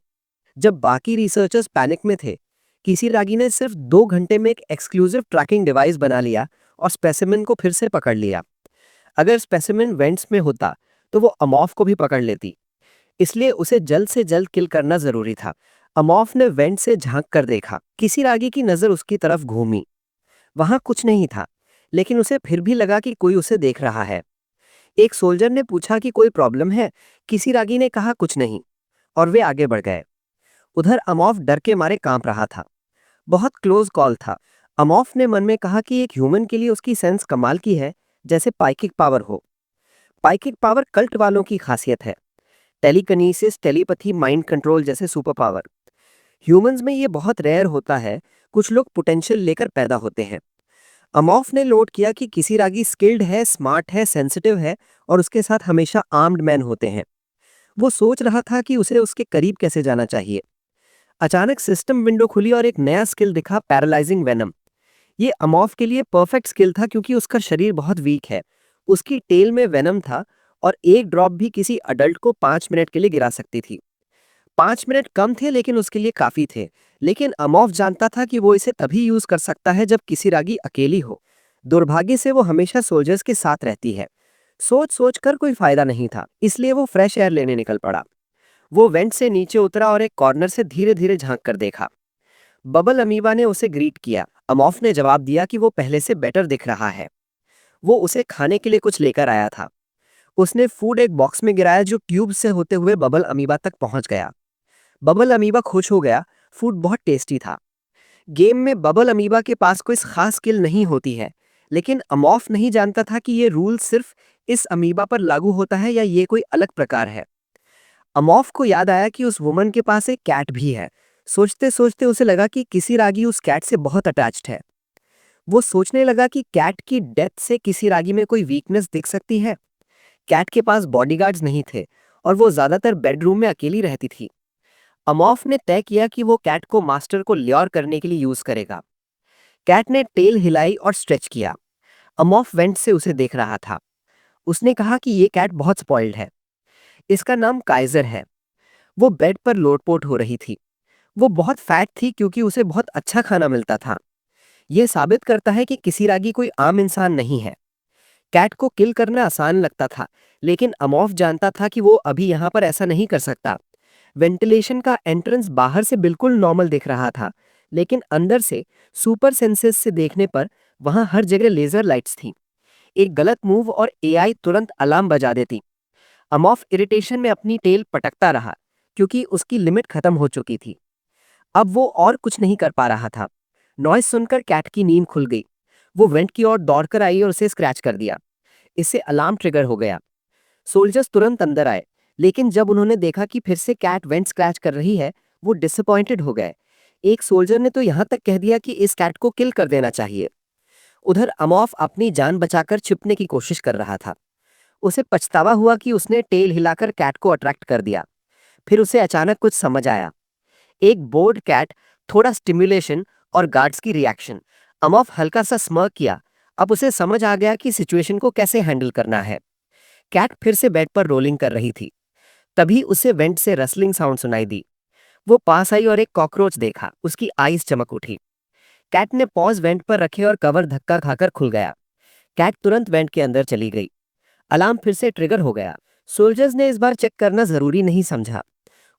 जब बाकी रिसर्चर्स पैनिक में थे, किसीरागी ने सिर्फ 2 घंटे में एक एक्सक्लूसिव ट्रैकिंग डिवाइस बना लिया और स्पेसिमेन को फिर से पकड़ लिया। अगर स्पेसिमेन वेंट्स में होता तो वो अमॉफ को भी पकड़ लेती, इसलिए उसे जल्द से जल्द किल करना जरूरी था। अमॉफ ने वेंट से झांक कर देखा। किसीरागी की नजर उसकी तरफ घूमी। वहां कुछ नहीं था, लेकिन उसे फिर भी लगा कि कोई उसे देख रहा है। एक सोल्जर ने पूछा कि कोई प्रॉब्लम है। किसीरागी ने कहा कुछ नहीं और वे आगे बढ़ गए। उधर अमॉफ डर के मारे कांप रहा था। बहुत क्लोज कॉल था। अमॉफ ने मन में कहा कि एक ह्यूमन के लिए उसकी सेंस कमाल की है, जैसे पाइकिक पावर हो। पाइकिक पावर कल्ट वालों की खासियत है। टेलीकनीसिस, टेलीपैथी, माइंड कंट्रोल जैसे सुपर पावर। ह्यूमंस में ये बहुत रेयर होता है। कुछ लोग पोटेंशियल लेकर पैदा होते हैं। अमॉफ ने नोट किया कि किसीरागी स्किल्ड है, स्मार्ट है, सेंसिटिव है और उसके साथ हमेशा आर्म्ड मैन होते हैं। वो सोच रहा था कि उसे उसके करीब कैसे जाना चाहिए। अचानक सिस्टम विंडो खुली और एक नया स्किल दिखा, पैरालाइजिंग वेनम। ये अमॉफ के लिए परफेक्ट स्किल था क्योंकि उसका शरीर बहुत वीक है। उसकी टेल में वेनम था और एक ड्रॉप भी किसी अडल्ट को 5 मिनट के लिए गिरा सकती थी। 5 मिनट कम थे, लेकिन उसके लिए काफी थे। लेकिन अमॉफ जानता था कि वो इसे तभी यूज कर सकता है जब किसीरागी अकेली हो। दुर्भाग्य से वो हमेशा सोल्जर्स के साथ रहती है। सोच सोच कर कोई फायदा नहीं था, इसलिए वो फ्रेश एयर लेने निकल पड़ा। वो वेंट से नीचे उतरा और एक कॉर्नर से धीरे धीरे झांक कर देखा। बबल अमीबा ने उसे ग्रीट किया। अमॉफ ने जवाब दिया कि वो पहले से बेटर दिख रहा है। वो उसे खाने के लिए कुछ लेकर आया था। उसने फूड एक बॉक्स में गिराया जो ट्यूब से होते हुए बबल अमीबा तक पहुंच गया। बबल अमीबा खुश हो गया। फूड बहुत टेस्टी था। गेम में बबल अमीबा के पास कोई खास स्किल नहीं होती है, लेकिन अमॉफ नहीं जानता था कि ये रूल सिर्फ इस अमीबा पर लागू होता है या ये कोई अलग प्रकार है। अमॉफ को याद आया कि उस वुमन के पास एक कैट भी है। सोचते सोचते उसे लगा कि किसीरागी उस कैट से बहुत अटैच्ड है। वो सोचने लगा कि कैट की डेथ से किसीरागी में कोई वीकनेस दिख सकती है। कैट के पास बॉडीगार्ड्स नहीं थे और वो ज्यादातर बेडरूम में अकेली रहती थी। अमॉफ ने तय किया कि वो कैट को मास्टर को ल्योर करने के लिए यूज करेगा। कैट ने टेल हिलाई और स्ट्रेच किया। अमॉफ वेंट से उसे देख रहा था। उसने कहा कि ये कैट बहुत स्पॉइल्ड है। इसका नाम काइजर है। वो बेड पर लोटपोट हो रही थी। वो बहुत फैट थी क्योंकि उसे बहुत अच्छा खाना मिलता था। यह साबित करता है कि किसीरागी कोई आम इंसान नहीं है। कैट को किल करना आसान लगता था, लेकिन अमॉफ जानता था कि वो अभी यहाँ पर ऐसा नहीं कर सकता। वेंटिलेशन का एंट्रेंस बाहर से बिल्कुल नॉर्मल दिख रहा था, लेकिन अंदर से सुपर सेंसेस से देखने पर वहां हर जगह लेजर लाइट्स थीं। एक गलत मूव और एआई तुरंत अलार्म बजा देती। अमॉफ इरिटेशन में अपनी टेल पटकता रहा, क्योंकि उसकी लिमिट खत्म हो चुकी थी। अब वो और कुछ नहीं कर पा रहा था। नॉइज सुनकर कैट की नींद खुल गई। वो वेंट की ओर दौड़कर आई और उसे स्क्रैच कर दिया। इससे अलार्म ट्रिगर हो गया। सोल्जर्स तुरंत अंदर आए, लेकिन जब उन्होंने देखा कि फिर से कैट वेंट स्क्रैच कर रही है, वो डिसअपॉइंटेड हो गए। एक सोल्जर ने तो यहाँ तक कह दिया कि इस कैट को किल कर देना चाहिए। उधर अमॉफ अपनी जान बचाकर छिपने की कोशिश कर रहा था। उसे पछतावा हुआ कि उसने टेल हिलाकर कैट को अट्रैक्ट कर दिया। फिर उसे अचानक कुछ समझ आया। एक बोर्ड कैट, थोड़ा स्टिमुलेशन और गार्ड्स की रिएक्शन। अमॉफ हल्का सा स्मर्क किया। अब उसे समझ आ गया कि सिचुएशन को कैसे हैंडल करना है। कैट फिर से बेड पर रोलिंग कर रही थी। तभी उसे वेंट से रसलिंग साउंड सुनाई दी। वो पास आई और एक कॉकरोच देखा। उसकी आईज चमक उठी। कैट ने पॉज वेंट पर रखे और कवर धक्का खाकर खुल गया। कैट तुरंत वेंट के अंदर चली गई। अलार्म फिर से ट्रिगर हो गया। सोल्जर्स ने इस बार चेक करना जरूरी नहीं समझा।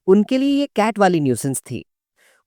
उनके लिए ये कैट वाली न्यूसेंस थी।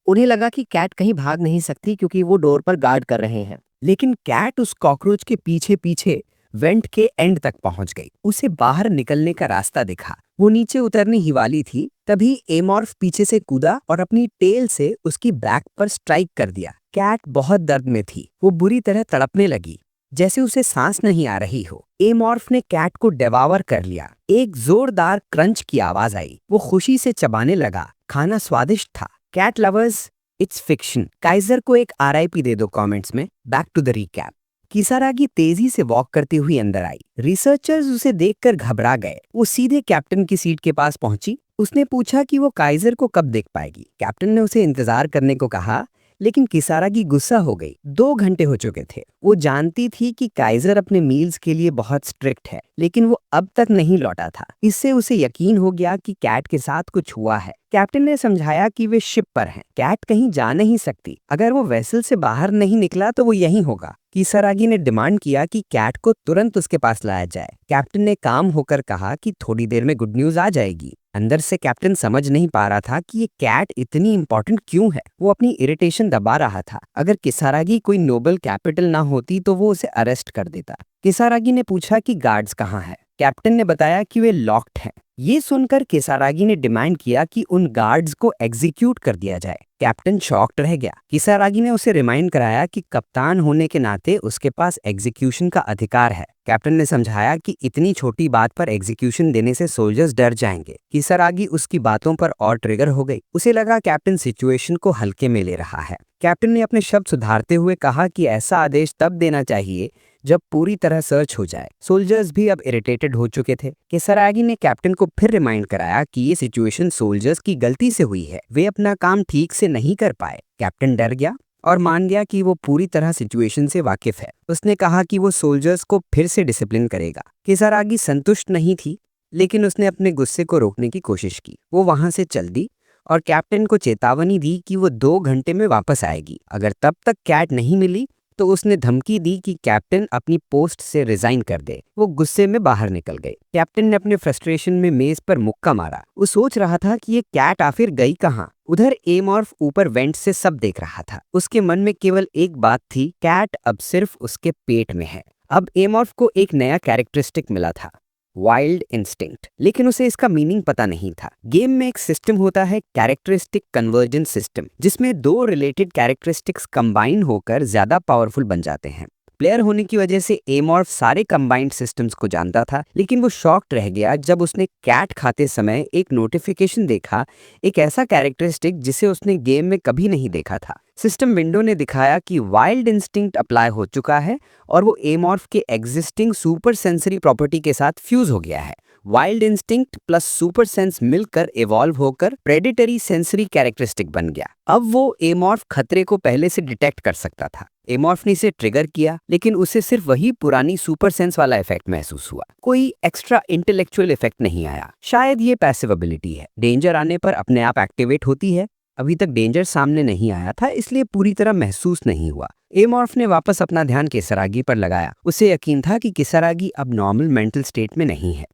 उन्हें लगा कि कैट कहीं भाग नहीं सकती क्योंकि वो डोर पर गार्ड कर रहे हैं। लेकिन कैट उस कॉकरोच के पीछे पीछे वेंट के एंड तक पहुंच गई। उसे बाहर निकलने का रास्ता दिखा। वो नीचे उतरने ही वाली थी, तभी एमॉर्फ पीछे से कूदा और अपनी टेल से उसकी बैक पर स्ट्राइक कर दिया। कैट बहुत दर्द में थी। वो बुरी तरह तड़पने लगी, जैसे उसे सांस नहीं आ रही हो। एमॉर्फ ने कैट को डेवावर कर लिया। एक जोरदार क्रंच की आवाज आई। वो खुशी से चबाने लगा। खाना स्वादिष्ट था। Cat lovers, it's fiction. Kaiser को एक आरआईपी दे दो कमेंट्स में। Back to the recap. Kisaragi तेजी से वॉक करती हुई अंदर आई। रिसर्चर्स उसे देखकर घबरा गए। वो सीधे कैप्टन की सीट के पास पहुंची। उसने पूछा कि वो काइजर को कब देख पाएगी। कैप्टन ने उसे इंतजार करने को कहा, लेकिन किसारागी गुस्सा हो गई। 2 घंटे हो चुके थे। वो जानती थी कि काइजर अपने मील्स के लिए बहुत स्ट्रिक्ट है, लेकिन वो अब तक नहीं लौटा था। इससे उसे यकीन हो गया कि कैट के साथ कुछ हुआ है। कैप्टन ने समझाया कि वे शिप पर हैं। कैट कहीं जा नहीं सकती। अगर वो वेसल से बाहर नहीं निकला तो वो यहीं होगा। किसारागी ने डिमांड किया कि कैट को तुरंत उसके पास लाया जाए। कैप्टन ने काम होकर कहा कि थोड़ी देर में गुड न्यूज आ जाएगी। अंदर से कैप्टन समझ नहीं पा रहा था कि ये कैट इतनी इंपॉर्टेंट क्यों है। वो अपनी इरिटेशन दबा रहा था। अगर किसारागी कोई नोबल कैपिटल ना होती तो वो उसे अरेस्ट कर देता। किसारागी ने पूछा कि गार्ड्स कहाँ हैं। कैप्टन ने बताया कि वे लॉक्ड हैं। ये सुनकर किसारागी ने डिमांड किया कि उन गार्ड्स को एग्जीक्यूट कर दिया जाए। कैप्टन शॉक्ड रह गया। किसारागी ने उसे रिमाइंड कराया कि कप्तान होने के नाते उसके पास एग्जीक्यूशन का अधिकार है। कैप्टन ने समझाया कि इतनी छोटी बात पर एग्जीक्यूशन देने से सोल्जर्स डर जाएंगे। किसारागी उसकी बातों पर और ट्रिगर हो गई। उसे लगा कैप्टन सिचुएशन को हल्के में ले रहा है। कैप्टन ने अपने शब्द सुधारते हुए कहा कि ऐसा आदेश तब देना चाहिए जब पूरी तरह सर्च हो जाए। सोल्जर्स भी अब इरिटेटेड हो चुके थे। किसारागी ने कैप्टन को फिर रिमाइंड कराया कि ये सिचुएशन सोल्जर्स की गलती से हुई है। वे अपना काम ठीक से नहीं कर पाए। कैप्टन डर गया और मान गया कि वो पूरी तरह सिचुएशन से वाकिफ है। उसने कहा कि वो सोल्जर्स को फिर से डिसिप्लिन करेगा। किसारागी संतुष्ट नहीं थी, लेकिन उसने अपने गुस्से को रोकने की कोशिश की। वो वहां से चल दी और कैप्टन को चेतावनी दी कि वो 2 घंटे में वापस आएगी। अगर तब तक कैट नहीं मिली तो उसने धमकी दी कि कैप्टन अपनी पोस्ट से रिजाइन कर दे। वो गुस्से में बाहर निकल गए। कैप्टन ने अपने फ्रस्ट्रेशन में मेज पर मुक्का मारा। वो सोच रहा था कि ये कैट आखिर गई कहाँ। उधर एमॉर्फ ऊपर वेंट से सब देख रहा था। उसके मन में केवल एक बात थी, कैट अब सिर्फ उसके पेट में है। अब एमॉर्फ को एक नया कैरेक्टरिस्टिक मिला था, वाइल्ड इंस्टिंक्ट, लेकिन उसे इसका मीनिंग पता नहीं था। गेम में एक सिस्टम होता है, कैरेक्टरिस्टिक कन्वर्जेंस सिस्टम, जिसमें 2 रिलेटेड कैरेक्टरिस्टिक्स कंबाइन होकर ज्यादा पावरफुल बन जाते हैं। प्लेयर होने की वजह से एमॉर्फ सारे कंबाइंड सिस्टम्स को जानता था, लेकिन वो शॉक्ड रह गया जब उसने कैट खाते समय एक नोटिफिकेशन देखा, एक ऐसा कैरेक्टरिस्टिक जिसे उसने गेम में कभी नहीं देखा था। सिस्टम विंडो ने दिखाया कि वाइल्ड इंस्टिंक्ट अप्लाई हो चुका है और वो एमॉर्फ के एग्जिस्टिंग सुपर सेंसरी प्रॉपर्टी के साथ फ्यूज हो गया है। Wild instinct plus super sense मिलकर इवॉल्व होकर प्रेडिटरी सेंसरी कैरेक्टरिस्टिक बन गया। अब वो एमॉर्फ खतरे को पहले से डिटेक्ट कर सकता था। एमॉर्फ ने इसे ट्रिगर किया, लेकिन उसे सिर्फ वही पुरानी सुपर सेंस वाला इफेक्ट महसूस हुआ। कोई एक्स्ट्रा इंटेलेक्चुअल इफेक्ट नहीं आया। शायद ये पैसिव एबिलिटी है, डेंजर आने पर अपने आप एक्टिवेट होती है। अभी तक डेंजर सामने नहीं आया था, इसलिए पूरी तरह महसूस नहीं हुआ। एमॉर्फ ने वापस अपना ध्यान किसरागी पर लगाया। उसे यकीन था कि किसरागी अब नॉर्मल मेंटल स्टेट में नहीं है।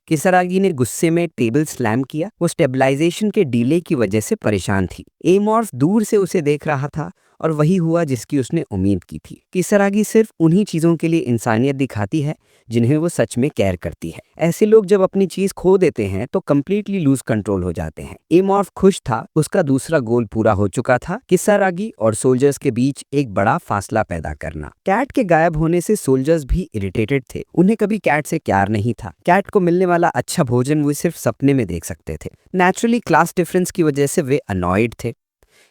किसरागी ने गुस्से में टेबल स्लैम किया। वो स्टेबलाइजेशन के डिले की वजह से परेशान थी। एमॉर्फ दूर से उसे देख रहा था और वही हुआ जिसकी उसने उम्मीद की थी। किसरागी सिर्फ उन्हीं चीजों के लिए इंसानियत दिखाती है जिन्हें वो सच में केयर करती है। ऐसे लोग जब अपनी चीज खो देते हैं तो कंप्लीटली लूज कंट्रोल हो जाते हैं। एमॉर्फ खुश था, उसका दूसरा गोल पूरा हो चुका था, किसरागी और सोल्जर्स के बीच एक बड़ा फासला पैदा करना। कैट के गायब होने से सोल्जर्स भी इरिटेटेड थे। उन्हें कभी कैट से प्यार नहीं था। कैट को मिलने वाला अच्छा भोजन वो सिर्फ सपने में देख सकते थे। नेचुरली क्लास डिफरेंस की वजह से वे अनॉयड थे।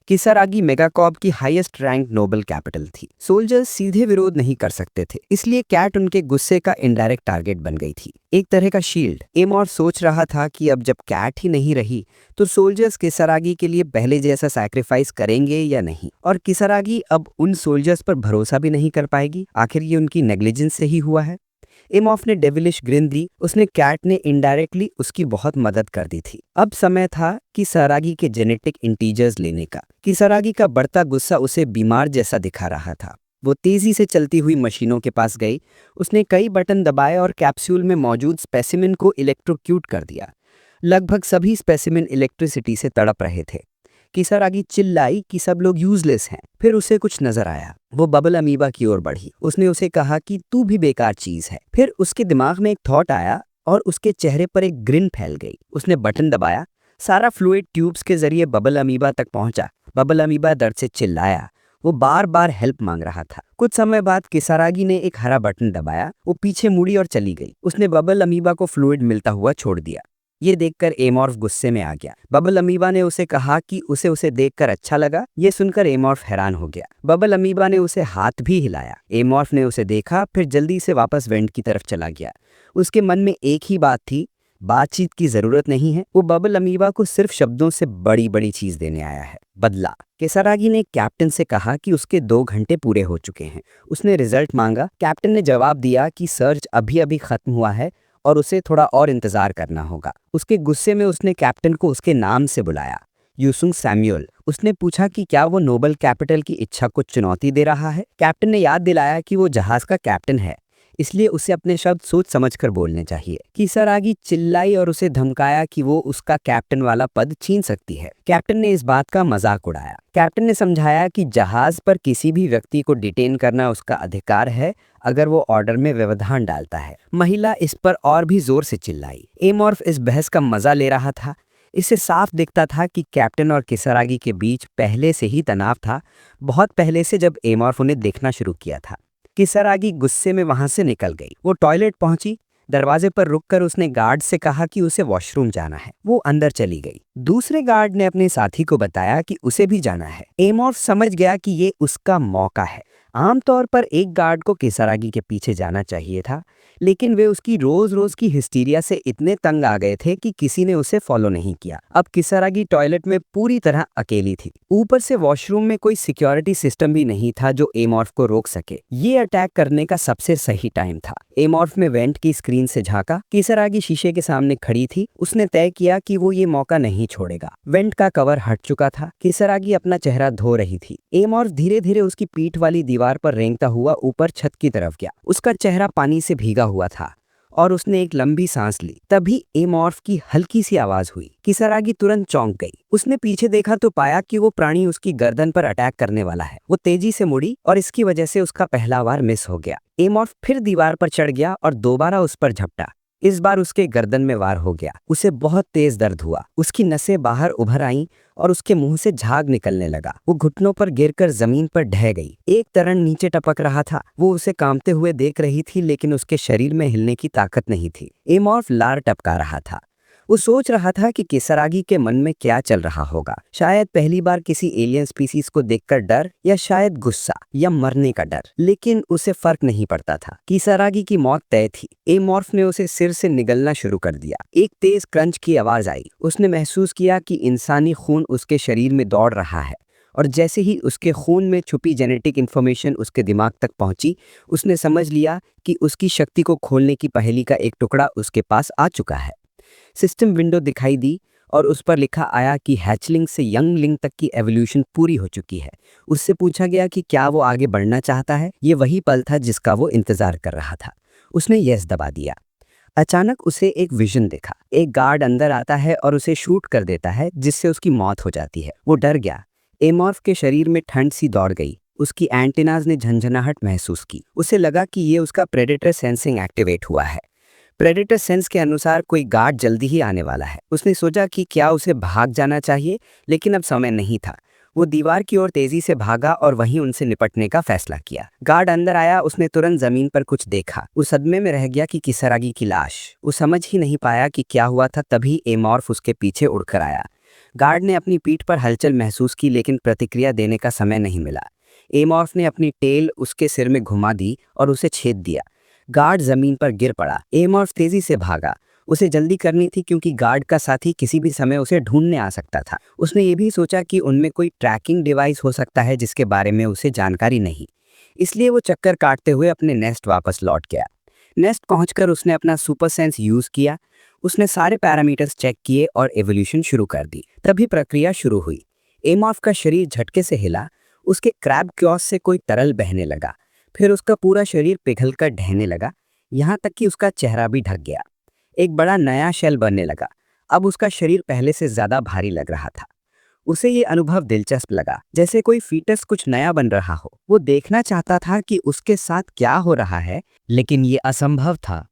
किसरागी मेगाकॉर्प की हाईएस्ट रैंक नोबल कैपिटल थी। सोल्जर्स सीधे विरोध नहीं कर सकते थे, इसलिए कैट उनके गुस्से का इनडायरेक्ट टारगेट बन गई थी, एक तरह का शील्ड। एमॉर्फ सोच रहा था कि अब जब कैट ही नहीं रही तो सोल्जर्स किसरागी के लिए पहले जैसा सैक्रिफाइस करेंगे या नहीं, और किसरागी अब उन सोल्जर्स पर भरोसा भी नहीं कर पाएगी। आखिर ये उनकी नेग्लिजेंस से ही हुआ है। एमॉर्फ ने डेविलिश ग्रिन दी। उसने कैट ने इनडायरेक्टली उसकी बहुत मदद कर दी थी। अब समय था किसरागी के जेनेटिक इंटीजर्स लेने का। किसरागी का बढ़ता गुस्सा उसे बीमार जैसा दिखा रहा था। वो तेजी से चलती हुई मशीनों के पास गई। उसने कई बटन दबाए और कैप्सूल में मौजूद स्पेसिमिन को इलेक्ट्रोक्यूट कर दिया। लगभग सभी स्पेसिमिन इलेक्ट्रिसिटी से तड़प रहे थे। किसरागी चिल्लाई कि सब लोग यूजलेस हैं। फिर उसे कुछ नजर आया। वो बबल अमीबा की ओर बढ़ी। उसने उसे कहा कि तू भी बेकार चीज है। फिर उसके दिमाग में एक थॉट आया और उसके चेहरे पर एक ग्रिन फैल गई। उसने बटन दबाया। सारा फ्लूइड ट्यूब्स के जरिए बबल अमीबा तक पहुंचा। बबल अमीबा दर्द से चिल्लाया। वो बार बार हेल्प मांग रहा था। कुछ समय बाद किसरागी ने एक हरा बटन दबाया। वो पीछे मुड़ी और चली गई। उसने बबल अमीबा को फ्लूइड मिलता हुआ छोड़ दिया। ये देखकर एमॉर्फ गुस्से में आ गया। बबल अमीबा ने उसे कहा कि उसे देखकर अच्छा लगा। ये सुनकर एमॉर्फ हैरान हो गया। बबल अमीबा ने उसे हाथ भी हिलाया। एमॉर्फ ने उसे देखा, फिर जल्दी से वापस वेंट की तरफ चला गया। उसके मन में एक ही बात थी, बातचीत की जरूरत नहीं है। वो बबल अमीबा को सिर्फ शब्दों से बड़ी बड़ी चीज देने आया है, बदला। किसरागी ने कैप्टन से कहा कि उसके 2 घंटे पूरे हो चुके हैं। उसने रिजल्ट मांगा। कैप्टन ने जवाब दिया कि सर्च अभी अभी खत्म हुआ है और उसे थोड़ा और इंतजार करना होगा। उसके गुस्से में उसने कैप्टन को उसके नाम से बुलाया, यूसुंग सैमुअल। उसने पूछा कि क्या वो नोबल कैपिटल की इच्छा को चुनौती दे रहा है। कैप्टन ने याद दिलाया कि वो जहाज का कैप्टन है, इसलिए उसे अपने शब्द सोच समझकर बोलने चाहिए। किसरागी चिल्लाई और उसे धमकाया कि वो उसका कैप्टन वाला पद छीन सकती है। कैप्टन ने इस बात का मजाक उड़ाया। कैप्टन ने समझाया कि जहाज पर किसी भी व्यक्ति को डिटेन करना उसका अधिकार है अगर वो ऑर्डर में व्यवधान डालता है। महिला इस पर और भी जोर से चिल्लाई। एमॉर्फ इस बहस का मजा ले रहा था। इससे साफ दिखता था कि कैप्टन और किसरागी के बीच पहले से ही तनाव था, बहुत पहले से, जब एमॉर्फ उन्हें देखना शुरू किया था। किसरागी गुस्से में वहां से निकल गई। वो टॉयलेट पहुंची। दरवाजे पर रुककर उसने गार्ड से कहा कि उसे वॉशरूम जाना है। वो अंदर चली गई। दूसरे गार्ड ने अपने साथी को बताया कि उसे भी जाना है। एमॉर्फ समझ गया कि ये उसका मौका है। आमतौर पर एक गार्ड को किसरागी के पीछे जाना चाहिए था, लेकिन वे उसकी रोज रोज की हिस्टीरिया से इतने तंग आ गए थे कि किसी ने उसे फॉलो नहीं किया। अब किसरागी टॉयलेट में पूरी तरह अकेली थी। ऊपर से वॉशरूम में कोई सिक्योरिटी सिस्टम भी नहीं था जो एमॉर्फ को रोक सके। ये अटैक करने का सबसे सही टाइम था। एमॉर्फ में वेंट की स्क्रीन से झांका। किसरागी शीशे के सामने खड़ी थी। उसने तय किया कि वो ये मौका नहीं छोड़ेगा। वेंट का कवर हट चुका था। किसरागी अपना चेहरा धो रही थी। एमॉर्फ धीरे धीरे उसकी पीठ वाली दीवार पर रेंगता हुआ ऊपर छत की तरफ गया। उसका चेहरा पानी से भीगा हुआ था और उसने एक लंबी सांस ली। तभी एमॉर्फ की हल्की सी आवाज हुई। किसरागी तुरंत चौंक गई। उसने पीछे देखा तो पाया कि वो प्राणी उसकी गर्दन पर अटैक करने वाला है। वो तेजी से मुड़ी और इसकी वजह से उसका पहला वार मिस हो गया। एमॉर्फ फिर दीवार पर चढ़ गया और दोबारा उस पर झपटा। इस बार उसके गर्दन में वार हो गया। उसे बहुत तेज दर्द हुआ। उसकी नसें बाहर उभर आईं और उसके मुंह से झाग निकलने लगा। वो घुटनों पर गिरकर जमीन पर ढह गई। एक तरण नीचे टपक रहा था। वो उसे कांपते हुए देख रही थी, लेकिन उसके शरीर में हिलने की ताकत नहीं थी। एमॉर्फ लार टपका रहा था। वो सोच रहा था कि किसरागी के मन में क्या चल रहा होगा। शायद पहली बार किसी एलियन स्पीसीज को देखकर डर, या शायद गुस्सा, या मरने का डर, लेकिन उसे फर्क नहीं पड़ता था। किसरागी की मौत तय थी। एमॉर्फ ने उसे सिर से निगलना शुरू कर दिया। एक तेज क्रंच की आवाज आई। उसने महसूस किया कि इंसानी खून उसके शरीर में दौड़ रहा है, और जैसे ही उसके खून में छुपी जेनेटिक इंफॉर्मेशन उसके दिमाग तक पहुंची, उसने समझ लिया कि उसकी शक्ति को खोलने की पहेली का एक टुकड़ा उसके पास आ चुका है। सिस्टम विंडो दिखाई दी। और उस पर लिखा आया कि हैचलिंग से यंगलिंग तक की एवोल्यूशन पूरी हो चुकी है। उससे पूछा गया कि क्या वो आगे बढ़ना चाहता है। ये वही पल था जिसका वो इंतजार कर रहा था। उसने यस दबा दिया। अचानक उसे एक विजन दिखा। एक गार्ड अंदर आता है और उसे शूट कर देता है, जिससे उसकी मौत हो जाती है। वो डर गया। एमॉर्फ के शरीर में ठंड सी दौड़ गई। उसकी एंटेनाज ने झंझनाहट महसूस की। उसे लगा कि ये उसका प्रेडेटर सेंसिंग एक्टिवेट हुआ है। प्रेडेटर सेंस के अनुसार कोई गार्ड जल्दी ही आने वाला है। उसने सोचा कि क्या उसे भाग जाना चाहिए, लेकिन अब समय नहीं था। वो दीवार की ओर तेजी से भागा और वहीं उनसे निपटने का फैसला किया। गार्ड अंदर आया। उसने तुरंत जमीन पर कुछ देखा। उस सदमे में रह गया कि किसरागी की लाश। वो समझ ही नहीं पाया कि क्या हुआ था। तभी एमॉर्फ उसके पीछे उड़कर आया। गार्ड ने अपनी पीठ पर हलचल महसूस की, लेकिन प्रतिक्रिया देने का समय नहीं मिला। एमॉर्फ ने अपनी टेल उसके सिर में घुमा दी और उसे छेद दिया। गार्ड जमीन पर गिर पड़ा। एमॉर्फ तेजी से भागा। उसे जल्दी करनी थी क्योंकि गार्ड का साथी किसी भी समय उसे ढूंढने आ सकता था। उसने ये भी सोचा कि उनमें कोई ट्रैकिंग डिवाइस हो सकता है जिसके बारे में उसे जानकारी नहीं। इसलिए वो चक्कर काटते हुए अपने नेस्ट वापस लौट गया। नेस्ट पहुंचकर उसने अपना सुपर सेंस यूज किया। उसने सारे पैरामीटर्स चेक किए और एवोल्यूशन शुरू कर दी। तभी प्रक्रिया शुरू हुई। एमॉर्फ का शरीर झटके से हिला। उसके क्रैब क्लॉज से कोई तरल बहने लगा। फिर उसका पूरा शरीर पिघलकर ढहने लगा, यहाँ तक कि उसका चेहरा भी ढक गया। एक बड़ा नया शेल बनने लगा। अब उसका शरीर पहले से ज्यादा भारी लग रहा था। उसे ये अनुभव दिलचस्प लगा, जैसे कोई फीटस कुछ नया बन रहा हो। वो देखना चाहता था कि उसके साथ क्या हो रहा है, लेकिन ये असंभव था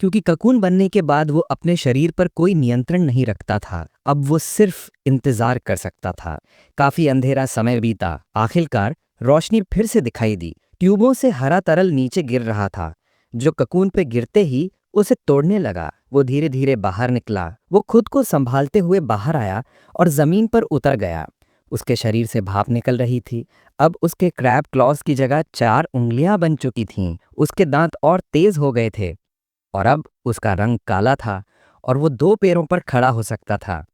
क्योंकि ककून बनने के बाद वो अपने शरीर पर कोई नियंत्रण नहीं रखता था। अब वो सिर्फ इंतजार कर सकता था। काफी अंधेरा समय बीता। आखिरकार रोशनी फिर से दिखाई दी। ट्यूबों से हरा तरल नीचे गिर रहा था, जो ककून पे गिरते ही उसे तोड़ने लगा। वो धीरे धीरे बाहर निकला। वो खुद को संभालते हुए बाहर आया और जमीन पर उतर गया। उसके शरीर से भाप निकल रही थी। अब उसके क्रैब क्लॉज की जगह 4 उंगलियां बन चुकी थीं। उसके दांत और तेज हो गए थे और अब उसका रंग काला था और वो 2 पैरों पर खड़ा हो सकता था।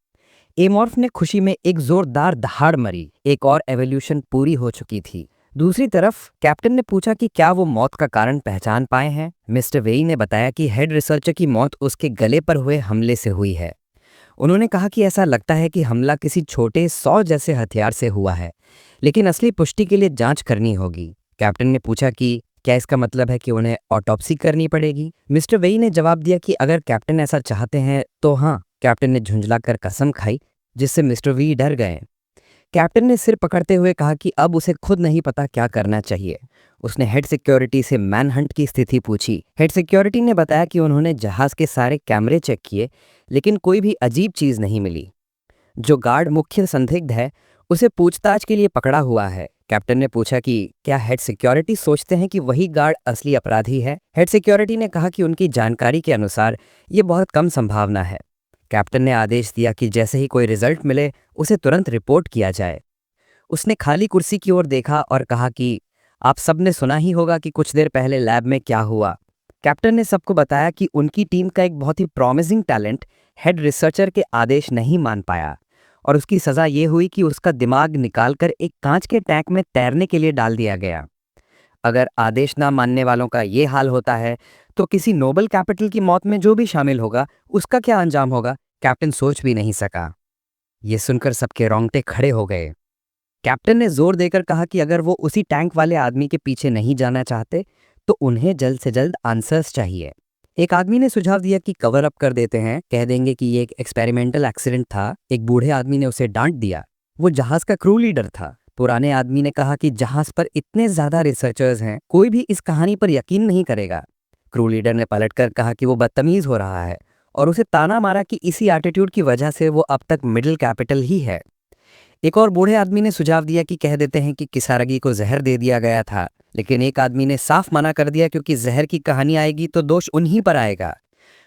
एमॉर्फ ने खुशी में एक जोरदार दहाड़ मरी। एक और एवोल्यूशन पूरी हो चुकी थी। दूसरी तरफ कैप्टन ने पूछा कि क्या वो मौत का कारण पहचान पाए हैं। मिस्टर वेई ने बताया कि हेड रिसर्चर की मौत उसके गले पर हुए हमले से हुई है। उन्होंने कहा कि ऐसा लगता है कि हमला किसी छोटे 100 जैसे हथियार से हुआ है, लेकिन असली पुष्टि के लिए जांच करनी होगी। कैप्टन ने पूछा कि क्या इसका मतलब है कि उन्हें ऑटोप्सी करनी पड़ेगी। मिस्टर वेई ने जवाब दिया कि अगर कैप्टन ऐसा चाहते हैं तो हाँ। कैप्टन ने झुंझलाकर कसम खाई, जिससे मिस्टर वी डर गए। कैप्टन ने सिर पकड़ते हुए कहा कि अब उसे खुद नहीं पता क्या करना चाहिए। उसने हेड सिक्योरिटी से मैनहंट की स्थिति पूछी। हेड सिक्योरिटी ने बताया कि उन्होंने जहाज के सारे कैमरे चेक किए, लेकिन कोई भी अजीब चीज नहीं मिली। जो गार्ड मुख्य संदिग्ध है, उसे पूछताछ के लिए पकड़ा हुआ है। कैप्टन ने पूछा कि क्या हेड सिक्योरिटी सोचते हैं कि वही गार्ड असली अपराधी है। हेड सिक्योरिटी ने कहा कि उनकी जानकारी के अनुसार ये बहुत कम संभावना है। कैप्टन ने आदेश दिया कि जैसे ही कोई रिजल्ट मिले उसे तुरंत रिपोर्ट किया जाए। उसने खाली कुर्सी की ओर देखा और कहा कि आप सबने सुना ही होगा कि कुछ देर पहले लैब में क्या हुआ। कैप्टन ने सबको बताया कि उनकी टीम का एक बहुत ही प्रॉमिसिंग टैलेंट हेड रिसर्चर के आदेश नहीं मान पाया और उसकी सजा ये हुई कि उसका दिमाग निकालकर एक कांच के टैंक में तैरने के लिए डाल दिया गया। अगर आदेश ना मानने वालों का ये हाल होता है तो किसी नोबल कैपिटल की मौत में जो भी शामिल होगा उसका क्या अंजाम होगा, कैप्टन सोच भी नहीं सका। ये सुनकर सबके रोंगटे खड़े हो गए। कैप्टन ने जोर देकर कहा कि अगर वो उसी टैंक वाले आदमी के पीछे नहीं जाना चाहते तो उन्हें जल्द से जल्द आंसर्स चाहिए। एक आदमी ने सुझाव दिया कि कवर अप कर देते हैं, कह देंगे कि ये एक एक्सपेरिमेंटल एक्सीडेंट था। एक बूढ़े आदमी ने उसे डांट दिया। वो जहाज का क्रू लीडर था। पुराने आदमी ने कहा कि जहाज पर इतने ज्यादा रिसर्चर्स हैं, कोई भी इस कहानी पर यकीन नहीं करेगा। क्रू लीडर ने पलटकर कहा कि वो बदतमीज हो रहा है और उसे ताना मारा कि इसी एटीट्यूड की वजह से वो अब तक मिडिल कैपिटल ही है। एक और बूढ़े आदमी ने सुझाव दिया कि कह देते हैं कि किसारगी को जहर दे दिया गया था, लेकिन एक आदमी ने साफ मना कर दिया क्योंकि जहर की कहानी आएगी तो दोष उन्हीं पर आएगा।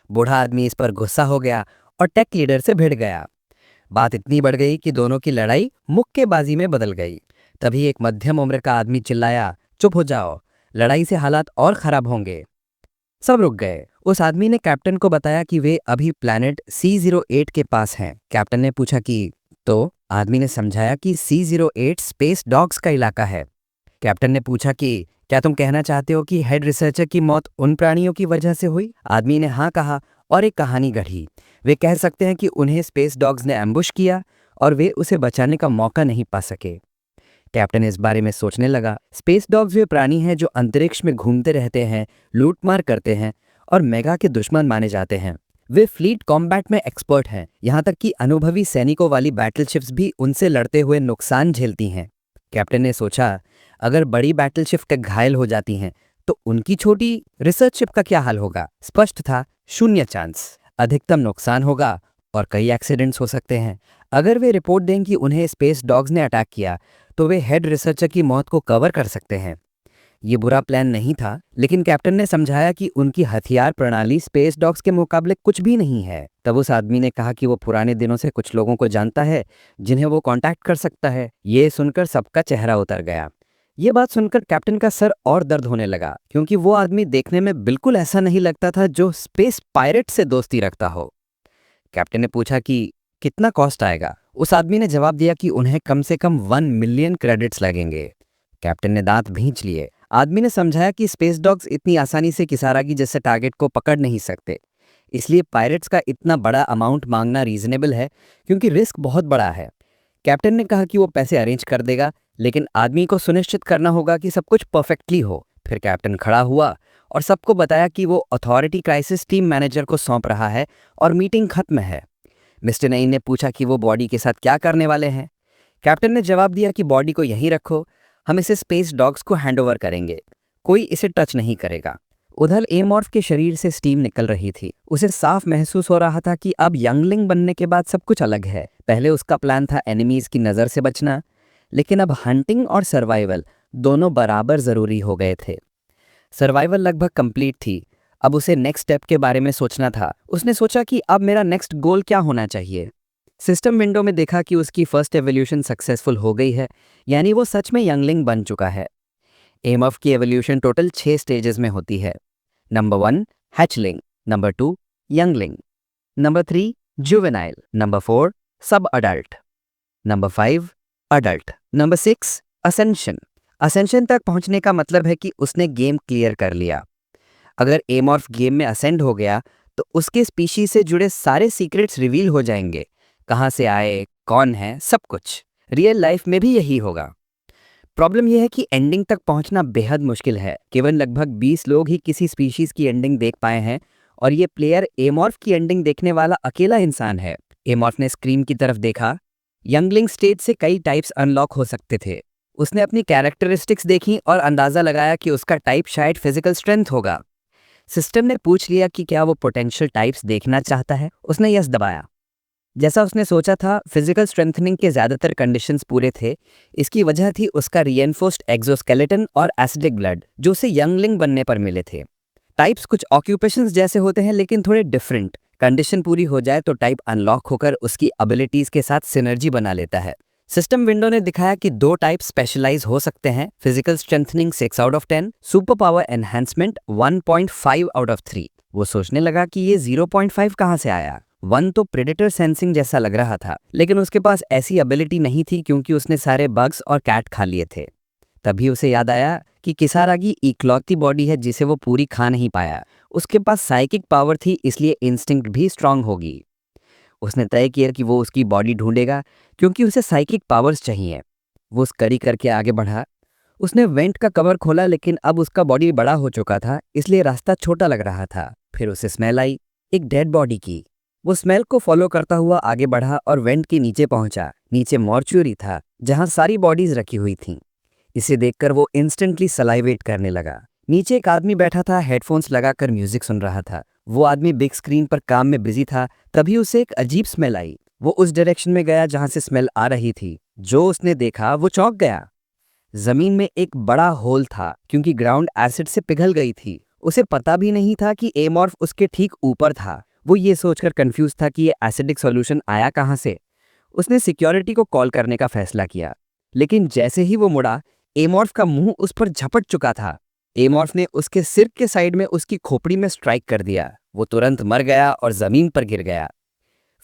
बूढ़ा आदमी इस पर गुस्सा हो गया और टेक लीडर से भिड़ गया। बात इतनी बढ़ गई कि दोनों की लड़ाई मुक्केबाजी में बदल गई। तभी एक मध्यम उम्र का आदमी चिल्लाया, चुप हो जाओ, लड़ाई से हालात और खराब होंगे। सब रुक गए। उस आदमी ने कैप्टन को बताया कि वे अभी प्लैनेट C08 के पास हैं। कैप्टन ने पूछा कि तो आदमी ने समझाया कि C08 स्पेस डॉग्स का इलाका है। कैप्टन ने पूछा कि क्या तुम कहना चाहते हो कि हेड रिसर्चर की मौत उन प्राणियों की वजह से हुई। आदमी ने हाँ कहा और एक कहानी गढ़ी। वे कह सकते हैं कि उन्हें स्पेस डॉग्स ने एम्बुश किया और वे उसे बचाने का मौका नहीं पा सके। कैप्टन इस बारे में सोचने लगा। स्पेस डॉग्स वे प्राणी हैं जो अंतरिक्ष में घूमते रहते हैं, लूटमार करते हैं और मेगा के दुश्मन माने जाते हैं। वे फ्लीट कॉम्बैट में एक्सपर्ट हैं, यहाँ तक कि अनुभवी सैनिकों वाली बैटलशिप्स भी उनसे लड़ते हुए नुकसान झेलती हैं। कैप्टन ने सोचा, अगर बड़ी बैटलशिप घायल हो जाती हैं तो उनकी छोटी रिसर्च शिप का क्या हाल होगा? स्पष्ट था, शून्य चांस, अधिकतम नुकसान होगा और कई एक्सीडेंट्स हो सकते हैं। अगर वे रिपोर्ट दें कि उन्हें स्पेस डॉग्स ने अटैक किया तो वे हेड रिसर्चर की मौत को कवर कर सकते हैं। ये बुरा प्लान नहीं था, लेकिन कैप्टन ने समझाया कि उनकी हथियार प्रणाली स्पेस डॉग्स के मुकाबले कुछ भी नहीं है। तब उस आदमी ने कहा कि वो पुराने दिनों से कुछ लोगों को जानता है जिन्हें वो कांटेक्ट कर सकता है। ये सुनकर सबका चेहरा उतर गया। ये बात सुनकर कैप्टन का सर और दर्द होने लगा, क्योंकि वो आदमी देखने में बिल्कुल ऐसा नहीं लगता था जो स्पेस पायरेट से दोस्ती रखता हो। कैप्टन ने पूछा कि कितना कॉस्ट आएगा? उस आदमी ने जवाब दिया कि उन्हें कम से कम 1 मिलियन क्रेडिट्स लगेंगे। कैप्टन ने दांत भींच लिए। आदमी ने समझाया कि स्पेस डॉग्स इतनी आसानी से किसारागी जैसे टारगेट को पकड़ नहीं सकते, इसलिए पायरेट्स का इतना बड़ा अमाउंट मांगना रीजनेबल है, क्योंकि रिस्क बहुत बड़ा है। कैप्टन ने कहा कि वो पैसे अरेंज कर देगा, लेकिन आदमी को सुनिश्चित करना होगा कि सब कुछ परफेक्टली हो। फिर कैप्टन खड़ा हुआ और सबको बताया कि वो अथॉरिटी क्राइसिस टीम मैनेजर को सौंप रहा है और मीटिंग खत्म है। मिस्टर नईन ने पूछा कि वो बॉडी के साथ क्या करने वाले हैं। कैप्टन ने जवाब दिया कि बॉडी को यहीं रखो, हम इसे स्पेस डॉग्स को हैंडओवर करेंगे, कोई इसे टच नहीं करेगा। उधर एमॉर्फ के शरीर से स्टीम निकल रही थी। उसे साफ महसूस हो रहा था कि अब यंगलिंग बनने के बाद सब कुछ अलग है। पहले उसका प्लान था एनिमीज की नज़र से बचना, लेकिन अब हंटिंग और सर्वाइवल दोनों बराबर ज़रूरी हो गए थे। सर्वाइवल लगभग कंप्लीट थी, अब उसे नेक्स्ट स्टेप के बारे में सोचना था। उसने सोचा कि अब मेरा नेक्स्ट गोल क्या होना चाहिए। सिस्टम विंडो में देखा कि उसकी फर्स्ट एवोल्यूशन सक्सेसफुल हो गई है, यानी वो सच में यंगलिंग बन चुका है। एमएफ की एवोल्यूशन टोटल 6 स्टेजेस में होती है। Number 1 hatchling, number 2 youngling, number 3 juvenile, number 4 sub adult, number 5 adult, number 6 ascension. Ascension तक पहुंचने का मतलब है कि उसने गेम क्लियर कर लिया। अगर एमॉर्फ गेम में असेंड हो गया तो उसके स्पीशीज से जुड़े सारे सीक्रेट्स रिवील हो जाएंगे, कहाँ से आए, कौन है, सब कुछ। रियल लाइफ में भी यही होगा। प्रॉब्लम यह है कि एंडिंग तक पहुंचना बेहद मुश्किल है। केवल लगभग 20 लोग ही किसी स्पीशीज की एंडिंग देख पाए हैं, और ये प्लेयर एमॉर्फ की एंडिंग देखने वाला अकेला इंसान है। एमॉर्फ ने स्क्रीन की तरफ देखा। यंगलिंग स्टेज से कई टाइप्स अनलॉक हो सकते थे। उसने अपनी कैरेक्टरिस्टिक्स देखी और अंदाजा लगाया कि उसका टाइप शायद फिजिकल स्ट्रेंथ होगा। सिस्टम ने पूछ लिया कि क्या वो पोटेंशियल टाइप्स देखना चाहता है। उसने यस दबाया। जैसा उसने सोचा था, फिजिकल स्ट्रेंथनिंग के ज्यादातर कंडीशंस पूरे थे। इसकी वजह थी उसका रीएनफोर्स्ड एक्सोस्केलेटन और एसिडिक ब्लड, जो उसे यंगलिंग बनने पर मिले थे। टाइप्स कुछ ऑक्यूपेशंस जैसे होते हैं, लेकिन थोड़े डिफरेंट। कंडीशन पूरी हो जाए तो टाइप अनलॉक होकर उसकी एबिलिटीज के साथ सिनर्जी बना लेता है। सिस्टम विंडो ने दिखाया कि 2 टाइप स्पेशलाइज हो सकते हैं, physical strengthening 6 out of 10, super power enhancement 1.5 out of 3। वो सोचने लगा कि ये 0.5 कहाँ से आया। 1 तो प्रेडेटर सेंसिंग जैसा लग रहा था, लेकिन उसके पास ऐसी एबिलिटी नहीं थी क्योंकि उसने सारे बग्स और कैट खा लिए थे। तभी उसे याद आया कि किसारागी इकलौती बॉडी है जिसे वो पूरी खा नहीं पाया। उसके पास साइकिक पावर थी, इसलिए इंस्टिंक्ट भी स्ट्रांग होगी। उसने तय किया कि वो उसकी बॉडी ढूंढेगा, क्योंकि उसे साइकिक पावर्स चाहिए। वो स्करी करके आगे बढ़ा। उसने वेंट का कवर खोला, लेकिन अब उसका बॉडी बड़ा हो चुका था, इसलिए रास्ता छोटा लग रहा था। फिर उसे स्मेल आई, एक डेड बॉडी की। वो स्मेल को फॉलो करता हुआ आगे बढ़ा और वेंट के नीचे पहुंचा। नीचे मॉर्चुरी था, जहां सारी बॉडीज रखी हुई थीं। इसे देखकर वो इंस्टेंटली सलाइवेट करने लगा। नीचे एक आदमी बैठा था, हेडफोन्स लगाकर म्यूजिक सुन रहा था। वो आदमी बिग स्क्रीन पर काम में बिजी था। तभी उसे एक अजीब स्मेल आई। वो उस डायरेक्शन में गया जहां से स्मेल आ रही थी। जो उसने देखा वो चौंक गया। जमीन में एक बड़ा होल था, क्योंकि ग्राउंड एसिड से पिघल गई थी। उसे पता भी नहीं था कि एमॉर्फ उसके ठीक ऊपर था। वो ये सोचकर कंफ्यूज था कि ये एसिडिक सॉल्यूशन आया कहां से। उसने सिक्योरिटी को कॉल करने का फैसला किया, लेकिन जैसे ही वो मुड़ा, एमॉर्फ का मुंह उस पर झपट चुका था। एमॉर्फ ने उसके सिर के साइड में उसकी खोपड़ी में स्ट्राइक कर दिया। वो तुरंत मर गया और जमीन पर गिर गया।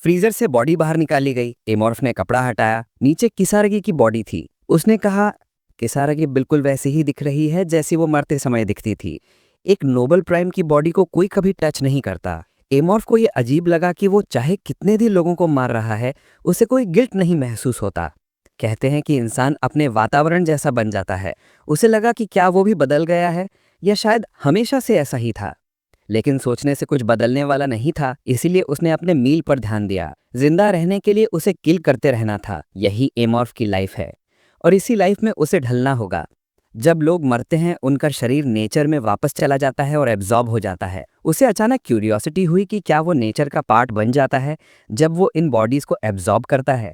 फ्रीजर से बॉडी बाहर निकाली गई। एमॉर्फ ने कपड़ा हटाया। नीचे किसारगी की बॉडी थी। उसने कहा, किसारगी बिल्कुल वैसी ही दिख रही है जैसी वो मरते समय दिखती थी। एक नोबल प्राइम की बॉडी को कोई कभी टच नहीं करता। एमॉर्फ को ये अजीब लगा कि वो चाहे कितने भी लोगों को मार रहा है, उसे कोई गिल्ट नहीं महसूस होता। कहते हैं कि इंसान अपने वातावरण जैसा बन जाता है। उसे लगा कि क्या वो भी बदल गया है, या शायद हमेशा से ऐसा ही था। लेकिन सोचने से कुछ बदलने वाला नहीं था, इसीलिए उसने अपने मील पर ध्यान दिया। जिंदा रहने के लिए उसे किल करते रहना था। यही एमॉर्फ की लाइफ है, और इसी लाइफ में उसे ढलना होगा। जब लोग मरते हैं, उनका शरीर नेचर में वापस चला जाता है और एब्जॉर्ब हो जाता है। उसे अचानक क्यूरियोसिटी हुई कि क्या वो नेचर का पार्ट बन जाता है जब वो इन बॉडीज को एब्जॉर्ब करता है।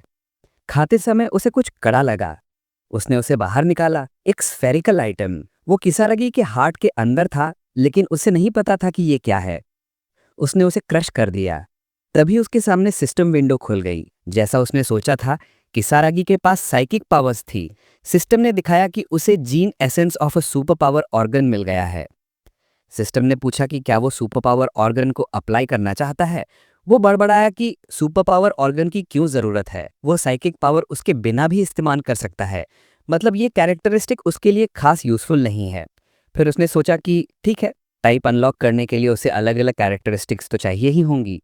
खाते समय उसे कुछ कड़ा लगा। उसने उसे बाहर निकाला, एक स्फेरिकल आइटम। वो किसारगी के हार्ट के अंदर था, लेकिन उसे नहीं पता था कि ये क्या है। उसने उसे क्रश कर दिया। तभी उसके सामने सिस्टम विंडो खुल गई। जैसा उसने सोचा था, किसारागी के पास साइकिक पावर्स थी। सिस्टम ने दिखाया कि उसे gene essence of a super power organ मिल गया है। सिस्टम ने पूछा कि क्या वो सुपर पावर ऑर्गन को अप्लाई करना चाहता है। वो बड़बड़ाया कि सुपर पावर ऑर्गन की क्यों जरूरत है, वो साइकिक पावर उसके बिना भी इस्तेमाल कर सकता है। मतलब ये कैरेक्टरिस्टिक उसके लिए खास यूजफुल नहीं है। फिर उसने सोचा कि ठीक है, टाइप अनलॉक करने के लिए उसे अलग अलग कैरेक्टरिस्टिक्स तो चाहिए ही होंगी।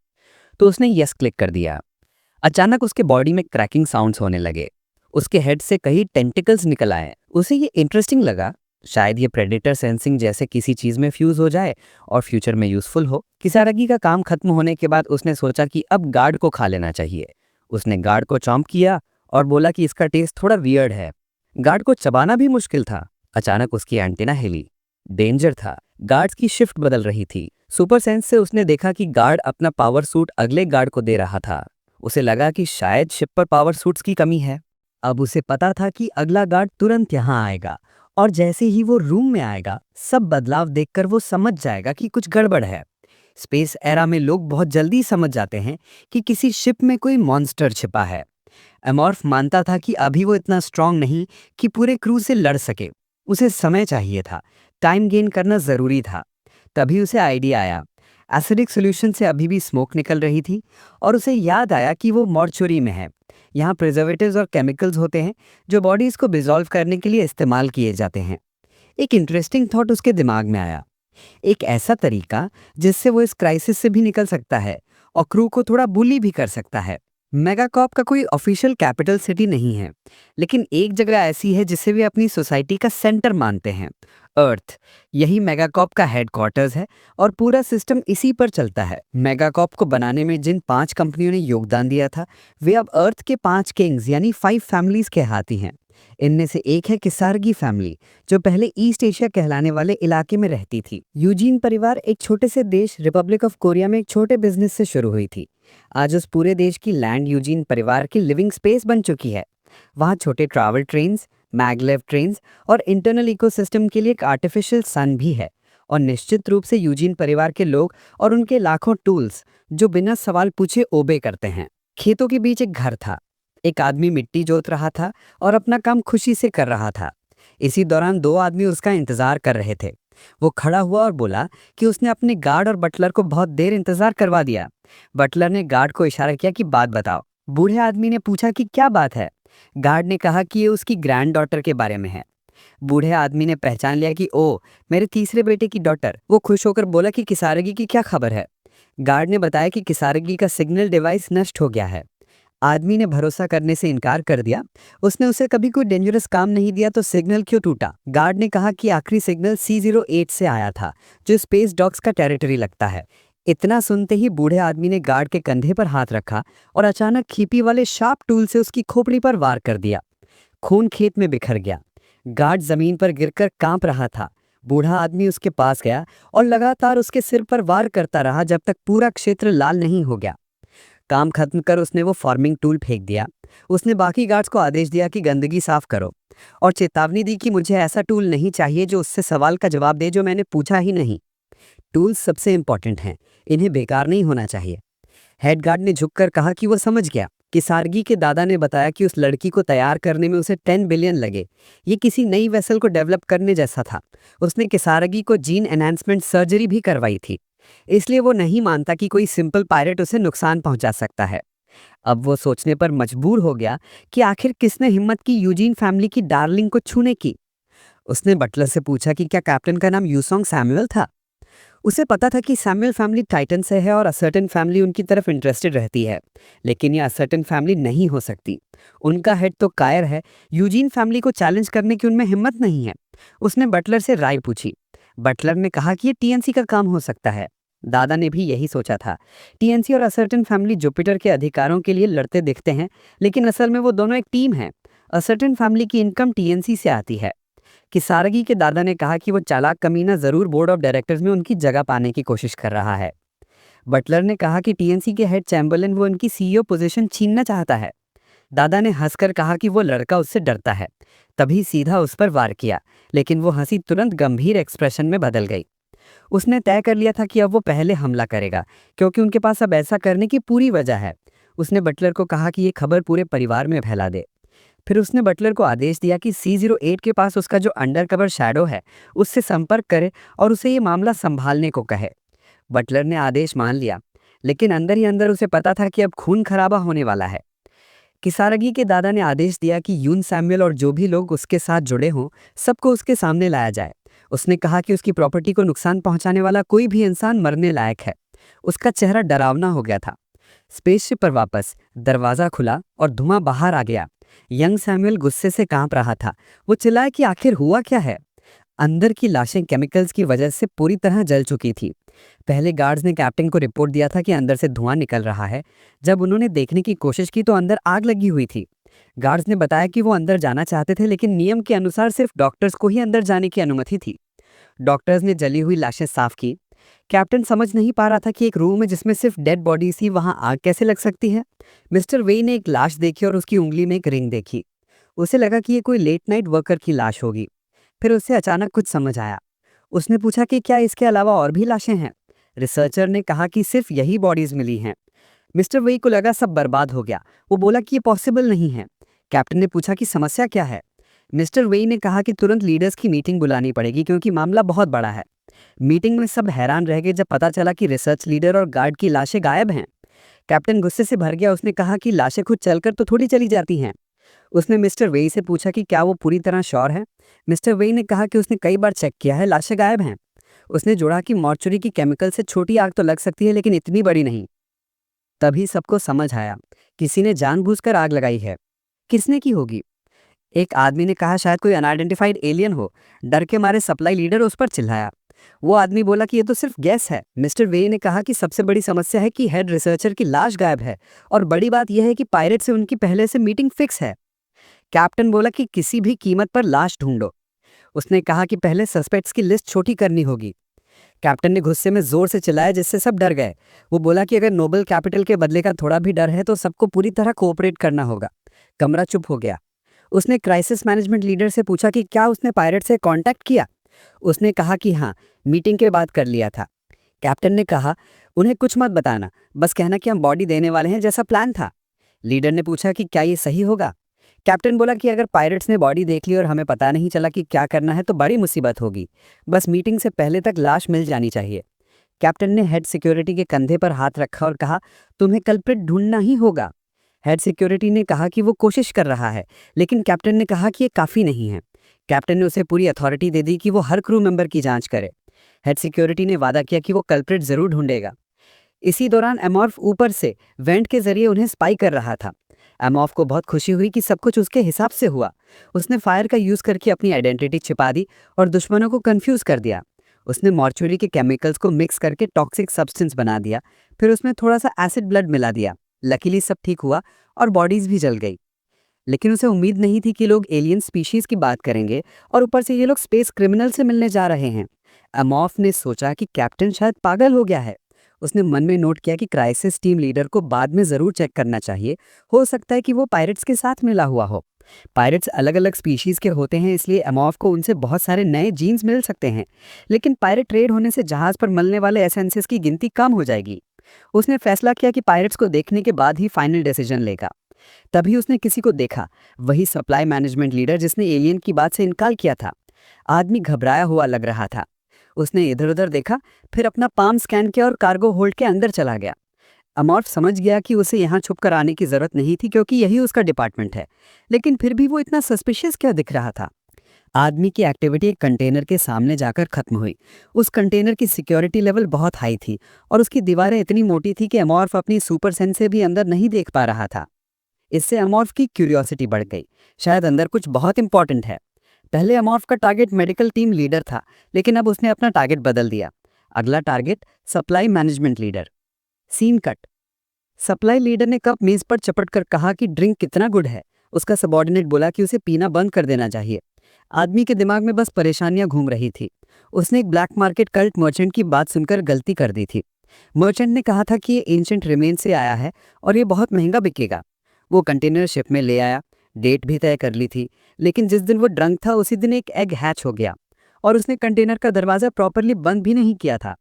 तो उसने यस क्लिक कर दिया। अचानक उसके बॉडी में क्रैकिंग साउंड्स होने लगे। उसके हेड से कई टेंटिकल्स निकल आए। उसे ये इंटरेस्टिंग लगा। शायद ये प्रेडेटर सेंसिंग जैसे किसी चीज में फ्यूज हो जाए और फ्यूचर में यूजफुल हो। किसारगी का काम खत्म होने के बाद उसने सोचा कि अब गार्ड को खा लेना चाहिए। उसने गार्ड को चॉम्प किया और बोला कि इसका टेस्ट थोड़ा वियर्ड है। गार्ड को चबाना भी मुश्किल था। अचानक उसकी एंटीना हिली। डेंजर था। गार्ड्स की शिफ्ट बदल रही थी। सुपर सेंस से उसने देखा कि गार्ड अपना पावर सूट अगले गार्ड को दे रहा था। उसे लगा कि शायद शिप पर पावर सूट्स की कमी है। अब उसे पता था कि अगला गार्ड तुरंत यहाँ आएगा, और जैसे ही वो रूम में आएगा, सब बदलाव देखकर वो समझ जाएगा कि कुछ गड़बड़ है। स्पेस एरा में लोग बहुत जल्दी समझ जाते हैं कि किसी शिप में कोई मॉन्स्टर छिपा है। एमॉर्फ मानता था कि अभी वो इतना स्ट्रांग नहीं कि पूरे क्रू से लड़ सके। उसे समय चाहिए था, टाइम गेन करना जरूरी था। तभी उसे आइडिया आया। एसिडिक सॉल्यूशन से अभी भी स्मोक निकल रही थी, और उसे याद आया कि वो मॉर्चुरी में है। यहाँ प्रिजर्वेटिव्स और केमिकल्स होते हैं जो बॉडीज को डिसॉल्व करने के लिए इस्तेमाल किए जाते हैं। एक इंटरेस्टिंग थॉट उसके दिमाग में आया। एक ऐसा तरीका जिससे वो इस क्राइसिस से भी निकल सकता है और क्रू को थोड़ा बुली भी कर सकता है। मेगाकॉप का कोई ऑफिशियल कैपिटल सिटी नहीं है, लेकिन एक जगह ऐसी है जिसे वे अपनी सोसाइटी का सेंटर मानते हैं, अर्थ। यही मेगाकॉप का हेडक्वार्टर्स है और पूरा सिस्टम इसी पर चलता है। मेगाकॉप को बनाने में जिन 5 कंपनियों ने योगदान दिया था, वे अब अर्थ के 5 किंग्स यानी 5 फैमिलीज कहलाती हैं। इनमें से एक है किसारगी फैमिली, जो पहले ईस्ट एशिया कहलाने वाले इलाके में रहती थी। यूजीन परिवार एक छोटे से देश रिपब्लिक ऑफ कोरिया में एक छोटे बिजनेस से शुरू हुई थी। आज उस पूरे देश की लैंड यूजीन परिवार की लिविंग स्पेस बन चुकी है। वहाँ छोटे ट्रैवल ट्रेन्स, मैगलेव ट्रेन्स और इंटरनल इकोसिस्टम के लिए एक आर्टिफिशियल सन भी है। और निश्चित रूप से यूजीन परिवार के लोग और उनके लाखों टूल्स जो बिना सवाल पूछे ओबे करते हैं। खेतों के बीच एक घर था। एक आदमी मिट्टी जोत रहा था और अपना काम खुशी से कर रहा था। इसी दौरान 2 आदमी उसका इंतजार कर रहे थे। वो खड़ा हुआ और बोला कि उसने अपने गार्ड और बटलर को बहुत देर इंतजार करवा दिया। बटलर ने गार्ड को इशारा किया कि बात बताओ। बूढ़े आदमी ने पूछा कि क्या बात है। गार्ड ने कहा कि ये उसकी ग्रैंड डॉटर के बारे में है। बूढ़े आदमी ने पहचान लिया कि ओ, मेरे तीसरे बेटे की डॉटर। वो खुश होकर बोला कि किसारगी की क्या खबर है। गार्ड ने बताया कि किसारगी का सिग्नल डिवाइस नष्ट हो गया है। आदमी ने भरोसा करने से इनकार कर दिया। उसने उसे कभी कोई डेंजरस काम नहीं दिया, तो सिग्नल क्यों टूटा। गार्ड ने कहा कि आखिरी सिग्नल C08 से आया था, जो स्पेस डॉग्स का टेरिटरी लगता है। इतना सुनते ही बूढ़े आदमी ने गार्ड के कंधे पर हाथ रखा और अचानक खीपी वाले शार्प टूल से उसकी खोपड़ी पर वार कर दिया। खून खेत में बिखर गया। गार्ड जमीन पर गिरकर कांप रहा था। बूढ़ा आदमी उसके पास गया और लगातार उसके सिर पर वार करता रहा जब तक पूरा क्षेत्र लाल नहीं हो गया। काम खत्म कर उसने वो फार्मिंग टूल फेंक दिया। उसने बाकी गार्ड्स को आदेश दिया कि गंदगी साफ करो, और चेतावनी दी कि मुझे ऐसा टूल नहीं चाहिए जो उससे सवाल का जवाब दे जो मैंने पूछा ही नहीं। टूल्स सबसे इंपॉर्टेंट हैं, इन्हें बेकार नहीं होना चाहिए। हेड गार्ड ने झुककर कहा कि वो समझ गया। किसारगी के दादा ने बताया कि उस लड़की को तैयार करने में उसे 10 बिलियन लगे। ये किसी नई वेसल को डेवलप करने जैसा था। उसने किसारगी को जीन एनहांसमेंट सर्जरी भी करवाई थी। इसलिए वो नहीं मानता कि कोई सिंपल पायलट उसे नुकसान पहुंचा सकता है। अब वो सोचने पर मजबूर हो गया कि आखिर किसने हिम्मत की यूजीन फैमिली की डार्लिंग को छूने की। उसने बटलर से पूछा कि क्या कैप्टन का नाम यूसोंग सैमुअल था। उसे पता था कि सैमुअल फैमिली टाइटन से है और असर्टेन फैमिली उनकी तरफ इंटरेस्टेड रहती है, लेकिन ये असर्टेन फैमिली नहीं हो सकती। उनका हेड तो कायर है, यूजीन फैमिली को चैलेंज करने की उनमें हिम्मत नहीं है। उसने बटलर से राय पूछी। बटलर ने कहा कि ये टीएनसी का काम हो सकता है। दादा ने भी यही सोचा था। टीएनसी और असर्टेन फैमिली जुपिटर के अधिकारों के लिए लड़ते दिखते हैं, लेकिन असल में वो दोनों एक टीम है। असर्टेन फैमिली की इनकम टीएनसी से आती है। किसारगी के दादा ने कहा कि वो चालाक कमीना जरूर बोर्ड ऑफ डायरेक्टर्स में उनकी जगह पाने की कोशिश कर रहा है। बटलर ने कहा कि टीएनसी के हेड चैम्बरलेन वो उनकी सीईओ पोजीशन छीनना चाहता है। दादा ने हंसकर कहा कि वो लड़का उससे डरता है, तभी सीधा उस पर वार किया, लेकिन वो हंसी तुरंत गंभीर एक्सप्रेशन में बदल गई। उसने तय कर लिया था कि अब वो पहले हमला करेगा, क्योंकि उनके पास अब ऐसा करने की पूरी वजह है। उसने बटलर को कहा कि ये खबर पूरे परिवार में फैला दे। फिर उसने बटलर को आदेश दिया कि C08 के पास उसका जो अंडरकवर शैडो है उससे संपर्क करे और उसे ये मामला संभालने को कहे। बटलर ने आदेश मान लिया, लेकिन अंदर ही अंदर उसे पता था कि अब खून खराबा होने वाला है। किसारगी के दादा ने आदेश दिया कि यून सैमुअल और जो भी लोग उसके साथ जुड़े हों, सबको उसके सामने लाया जाए। उसने कहा कि उसकी प्रॉपर्टी को नुकसान पहुंचाने वाला कोई भी इंसान मरने लायक है। उसका चेहरा डरावना हो गया था। स्पेसशिप पर वापस दरवाजा खुला और धुआं बाहर आ गया। यंग सैमुअल गुस्से से कांप रहा था। वो चिल्लाया कि आखिर हुआ क्या है। अंदर की लाशें केमिकल्स की वजह से पूरी तरह जल चुकी थी। पहले गार्ड्स ने कैप्टन को रिपोर्ट दिया था कि अंदर से धुआं निकल रहा है। जब उन्होंने देखने की कोशिश की तो अंदर आग लगी हुई थी। गार्ड्स ने बताया कि वो अंदर जाना चाहते थे, लेकिन नियम के अनुसार सिर्फ डॉक्टर्स को ही अंदर जाने की अनुमति थी। डॉक्टर्स ने जली हुई लाशें साफ की। कैप्टन समझ नहीं पा रहा था कि एक रूम है जिसमें सिर्फ डेड बॉडीज थी, वहां आग कैसे लग सकती है। मिस्टर वेई ने एक लाश देखी और उसकी उंगली में एक रिंग देखी। उसे लगा कि ये कोई लेट नाइट वर्कर की लाश होगी। फिर उसे अचानक कुछ समझ आया। उसने पूछा कि क्या इसके अलावा और भी लाशें हैं। रिसर्चर ने कहा कि सिर्फ यही बॉडीज मिली हैं। मिस्टर वेई को लगा सब बर्बाद हो गया। वो बोला कि ये पॉसिबल नहीं है। कैप्टन ने पूछा कि समस्या क्या है। मिस्टर वेई ने कहा कि तुरंत लीडर्स की मीटिंग बुलानी पड़ेगी, क्योंकि मामला बहुत बड़ा है। मीटिंग में सब हैरान रह गए जब पता चला कि रिसर्च लीडर और गार्ड की लाशें गायब हैं। कैप्टन गुस्से से भर गया। उसने कहा कि लाशें खुद चलकर तो थोड़ी चली जाती हैं। उसने मिस्टर वेई से पूछा कि क्या वो पूरी तरह श्योर है। मिस्टर वेई ने कहा कि उसने कई बार चेक किया है, लाशें गायब हैं। उसने जोड़ा कि मॉर्चुरी की केमिकल से छोटी आग तो लग सकती है, लेकिन इतनी बड़ी नहीं। तभी सबको समझ आया, किसी ने जानबूझकर आग लगाई है। किसने की होगी? एक आदमी ने कहा शायद कोई अनआइडेंटिफाइड एलियन हो। डर के मारे सप्लाई लीडर उस पर चिल्लाया। वो आदमी बोला कि ये तो सिर्फ गैस है। मिस्टर वे ने कहा कि सबसे बड़ी समस्या है कि हेड रिसर्चर की लाश गायब है, और बड़ी बात यह है कि पायरेट से उनकी पहले से मीटिंग फिक्स है। कैप्टन बोला कि किसी भी कीमत पर लाश ढूंढो। उसने कहा कि पहले सस्पेक्ट्स की लिस्ट छोटी करनी होगी। कैप्टन ने गुस्से में जोर से चिल्लाया, जिससे सब डर गए। वो बोला कि अगर नोबल कैपिटल के बदले का थोड़ा भी डर है तो सबको पूरी तरह कोऑपरेट करना होगा। कमरा चुप हो गया। उसने क्राइसिस मैनेजमेंट लीडर से पूछा कि क्या उसने पायरेट से कांटेक्ट किया। उसने कहा कि हाँ, मीटिंग के बाद कर लिया था। कैप्टन ने कहा, उन्हें कुछ मत बताना, बस कहना कि हम बॉडी देने वाले हैं जैसा प्लान था। लीडर ने पूछा कि क्या ये सही होगा। कैप्टन बोला कि अगर पायरेट्स ने बॉडी देख ली और हमें पता नहीं चला कि क्या करना है तो बड़ी मुसीबत होगी। बस मीटिंग से पहले तक लाश मिल जानी चाहिए। कैप्टन ने हेड सिक्योरिटी के कंधे पर हाथ रखा और कहा, तुम्हें कल्प्रिट ढूंढना ही होगा। हेड सिक्योरिटी ने कहा कि वो कोशिश कर रहा है, लेकिन कैप्टन ने कहा कि ये काफ़ी नहीं है। कैप्टन ने उसे पूरी अथॉरिटी दे दी कि वो हर क्रू मेंबर की जांच करे। हेड सिक्योरिटी ने वादा किया कि वो कल्प्रिट जरूर ढूंढेगा। इसी दौरान एमॉर्फ ऊपर से वेंट के जरिए उन्हें स्पाई कर रहा था। एमॉर्फ को बहुत खुशी हुई कि सब कुछ उसके हिसाब से हुआ। उसने फायर का यूज करके अपनी आइडेंटिटी छिपा दी और दुश्मनों को कंफ्यूज कर दिया। उसने मॉर्चुरी के केमिकल्स को मिक्स करके टॉक्सिक सब्सटेंस बना दिया। फिर उसमें थोड़ा सा एसिड ब्लड मिला दिया। लकीली सब ठीक हुआ और बॉडीज भी जल गई। लेकिन उसे उम्मीद नहीं थी कि लोग एलियन स्पीशीज की बात करेंगे, और ऊपर से ये लोग स्पेस क्रिमिनल से मिलने जा रहे हैं। एमॉर्फ ने सोचा कि कैप्टन शायद पागल हो गया है। उसने मन में नोट किया कि क्राइसिस टीम लीडर को बाद में जरूर चेक करना चाहिए। हो सकता है कि वो पायरेट्स के साथ मिला हुआ हो। पायरेट्स अलग अलग स्पीशीज के होते हैं, इसलिए एमॉर्फ को उनसे बहुत सारे नए जीन्स मिल सकते हैं। लेकिन पायरेट ट्रेड होने से जहाज पर मिलने वाले एसेंसेस की गिनती कम हो जाएगी। उसने फैसला किया कि पायरेट्स को देखने के बाद ही फाइनल डिसीजन लेगा। तभी उसने किसी को देखा, वही सप्लाई मैनेजमेंट लीडर जिसने एलियन की बात से इनकार किया था। आदमी घबराया हुआ लग रहा था। उसने इधर उधर देखा, फिर अपना पाम स्कैन किया और कार्गो होल्ड के अंदर चला गया। अमॉर्फ समझ गया कि उसे यहाँ छुप कर आने की जरूरत नहीं थी, क्योंकि यही उसका डिपार्टमेंट है। लेकिन फिर भी वो इतना सस्पिशियस क्या दिख रहा था। आदमी की एक्टिविटी एक कंटेनर के सामने जाकर खत्म हुई। उस कंटेनर की सिक्योरिटी लेवल बहुत हाई थी और उसकी दीवारें इतनी मोटी थी कि एमॉर्फ अपनी सुपर सेंस से भी अंदर नहीं देख पा रहा था। इससे एमॉर्फ की क्यूरियोसिटी बढ़ गई, शायद अंदर कुछ बहुत इंपॉर्टेंट है। पहले एमॉर्फ का टारगेट मेडिकल टीम लीडर था, लेकिन अब उसने अपना टारगेट बदल दिया। अगला target supply management leader. Scene cut. Supply leader ने कप मेज पर चपट कर कहा कि ड्रिंक कितना गुड है। उसका सबॉर्डिनेट बोला कि उसे पीना बंद कर देना चाहिए। आदमी के दिमाग में बस परेशानियां घूम रही थी। उसने एक ब्लैक मार्केट कल्ट मर्चेंट की बात सुनकर गलती कर दी थी। मर्चेंट ने कहा था कि ये एंशिएंट रिमेन से आया है और ये बहुत महंगा बिकेगा। वो कंटेनर शिप में ले आया, डेट भी तय कर ली थी। लेकिन जिस दिन वो ड्रंक था उसी दिन एक एग हैच हो गया और उसने कंटेनर का दरवाजा प्रॉपरली बंद भी नहीं किया था।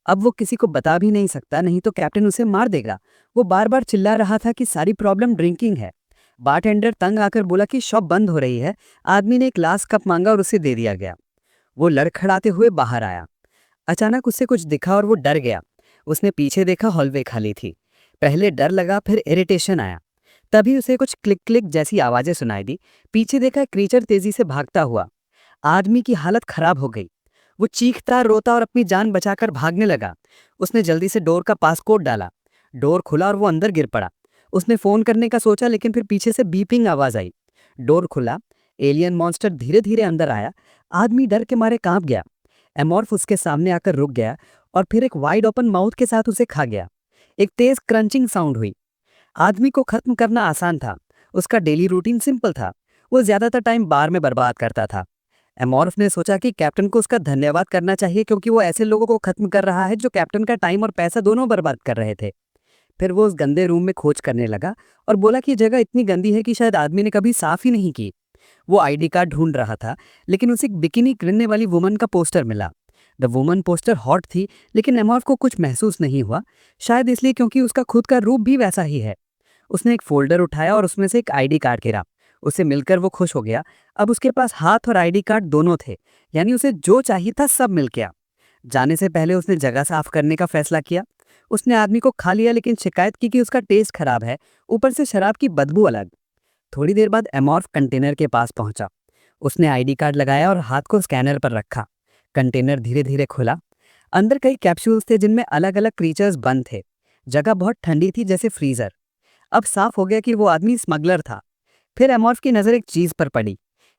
अब वो किसी को बता भी नहीं सकता, नहीं तो कैप्टन उसे मार देगा। वो बार बार चिल्ला रहा था कि सारी प्रॉब्लम ड्रिंकिंग है। बारटेंडर तंग आकर बोला कि शॉप बंद हो रही है। आदमी ने एक लास्ट कप मांगा और उसे दे दिया गया। वो लड़खड़ाते हुए बाहर आया। अचानक उससे कुछ दिखा और वो डर गया। उसने पीछे देखा, हॉलवे खाली थी। पहले डर लगा, फिर इरिटेशन आया। तभी उसे कुछ क्लिक क्लिक जैसी आवाजें सुनाई दी। पीछे देखा, क्रीचर तेजी से भागता हुआ। आदमी की हालत खराब हो गई। वो चीखता, रोता और अपनी जान बचाकर भागने लगा। उसने जल्दी से डोर का पासकोड डाला। डोर खुला और वो अंदर गिर पड़ा। उसने फोन करने का सोचा, लेकिन फिर पीछे से बीपिंग आवाज आई। डोर खुला। एलियन मॉन्स्टर धीरे धीरे अंदर आया। आदमी डर के मारे कांप गया। एमॉर्फ उसके सामने आकर रुक गया और फिर एक वाइड ओपन माउथ के साथ उसे खा गया। एक तेज क्रंचिंग साउंड हुई। आदमी को खत्म करना आसान था। उसका डेली रूटीन सिंपल था। वो ज्यादातर टाइम बार में बर्बाद करता था। एमॉर्फ ने सोचा कि कैप्टन को उसका धन्यवाद करना चाहिए, क्योंकि वो ऐसे लोगों को खत्म कर रहा है जो कैप्टन का टाइम और पैसा दोनों बर्बाद कर रहे थे। फिर वो उस गंदे रूम में खोज करने लगा और बोला कि जगह इतनी गंदी है कि शायद आदमी ने कभी साफ ही नहीं की। वो आईडी कार्ड ढूंढ रहा था, लेकिन उसे एक बिकिनी पहनने वाली वुमन का पोस्टर मिला। द वुमन पोस्टर हॉट थी, लेकिन एमॉर्फ को कुछ महसूस नहीं हुआ। शायद इसलिए क्योंकि उसका खुद का रूप भी वैसा ही है। उसने एक फोल्डर उठाया और उसमें से एक आईडी कार्ड गिरा। उसे मिलकर वो खुश हो गया। अब उसके पास हाथ और आईडी कार्ड दोनों थे, यानी उसे जो चाहिए था सब मिल गया। जाने से पहले उसने जगह साफ करने का फैसला किया। उसने आदमी को खा लिया, लेकिन शिकायत की कि उसका टेस्ट खराब है, ऊपर से शराब की बदबू अलग। थोड़ी देर बाद एमॉर्फ कंटेनर के पास पहुंचा। उसने आईडी कार्ड लगाया और हाथ को स्कैनर पर रखा। कंटेनर धीरे धीरे खुला। अंदर कई कैप्सूल्स थे जिनमें अलग अलग क्रीचर्स बंद थे। जगह बहुत ठंडी थी, जैसे फ्रीजर। अब साफ हो गया कि वो आदमी स्मगलर था। फिर एमॉर्फ की नजर एक चीज पर पड़ी।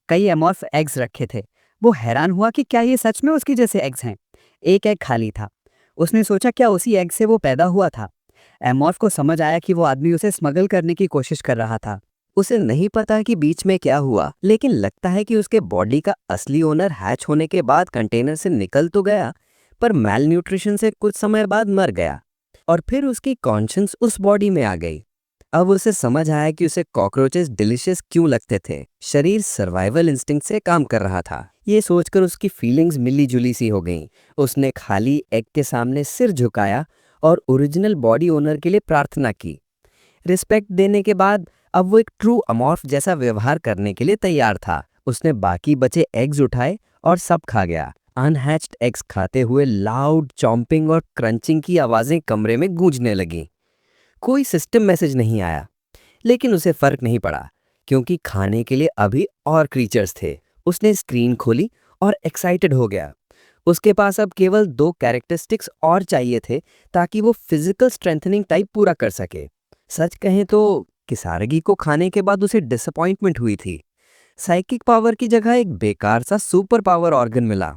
कई एमॉर्फ एग्स रखे थे। वो हैरान हुआ कि क्या ये सच में उसकी जैसे एग्स हैं। एक एग खाली था। उसने सोचा क्या उसी एग से वो पैदा हुआ था। एमॉर्फ को समझ आया कि वो आदमी उसे स्मगल करने की कोशिश कर रहा था। उसे नहीं पता कि बीच में क्या हुआ, लेकिन लगता है कि उसके बॉडी का असली ओनर हैच होने के बाद कंटेनर से निकल तो गया, पर मैल न्यूट्रिशन से कुछ समय बाद मर गया और फिर उसकी कॉन्शियस उस बॉडी में आ गई। अब उसे समझ आया कि उसे कॉकरोचेस डिलिशियस क्यों लगते थे। शरीर सर्वाइवल इंस्टिंक्ट से काम कर रहा था। ये सोचकर उसकी फीलिंग्स मिली जुली सी हो गईं। उसने खाली एग के सामने सिर झुकाया और ओरिजिनल बॉडी ओनर के लिए प्रार्थना की। रिस्पेक्ट देने के बाद अब वो एक ट्रू अमॉर्फ जैसा व्यवहार करने के लिए तैयार था। उसने बाकी बचे एग्स उठाए और सब खा गया। अनहैच्ड एग्स खाते हुए लाउड चॉम्पिंग और क्रंचिंग की आवाजें कमरे में गूंजने लगीं। कोई सिस्टम मैसेज नहीं आया, लेकिन उसे फर्क नहीं पड़ा, क्योंकि खाने के लिए अभी और क्रीचर्स थे। उसने स्क्रीन खोली और एक्साइटेड हो गया। उसके पास अब केवल 2 कैरेक्टरिस्टिक्स और चाहिए थे ताकि वो फिजिकल स्ट्रेंथनिंग टाइप पूरा कर सके। सच कहें तो किसारगी को खाने के बाद उसे डिसअपॉइंटमेंट हुई थी। साइकिक पावर की जगह एक बेकार सा सुपर पावर ऑर्गन मिला।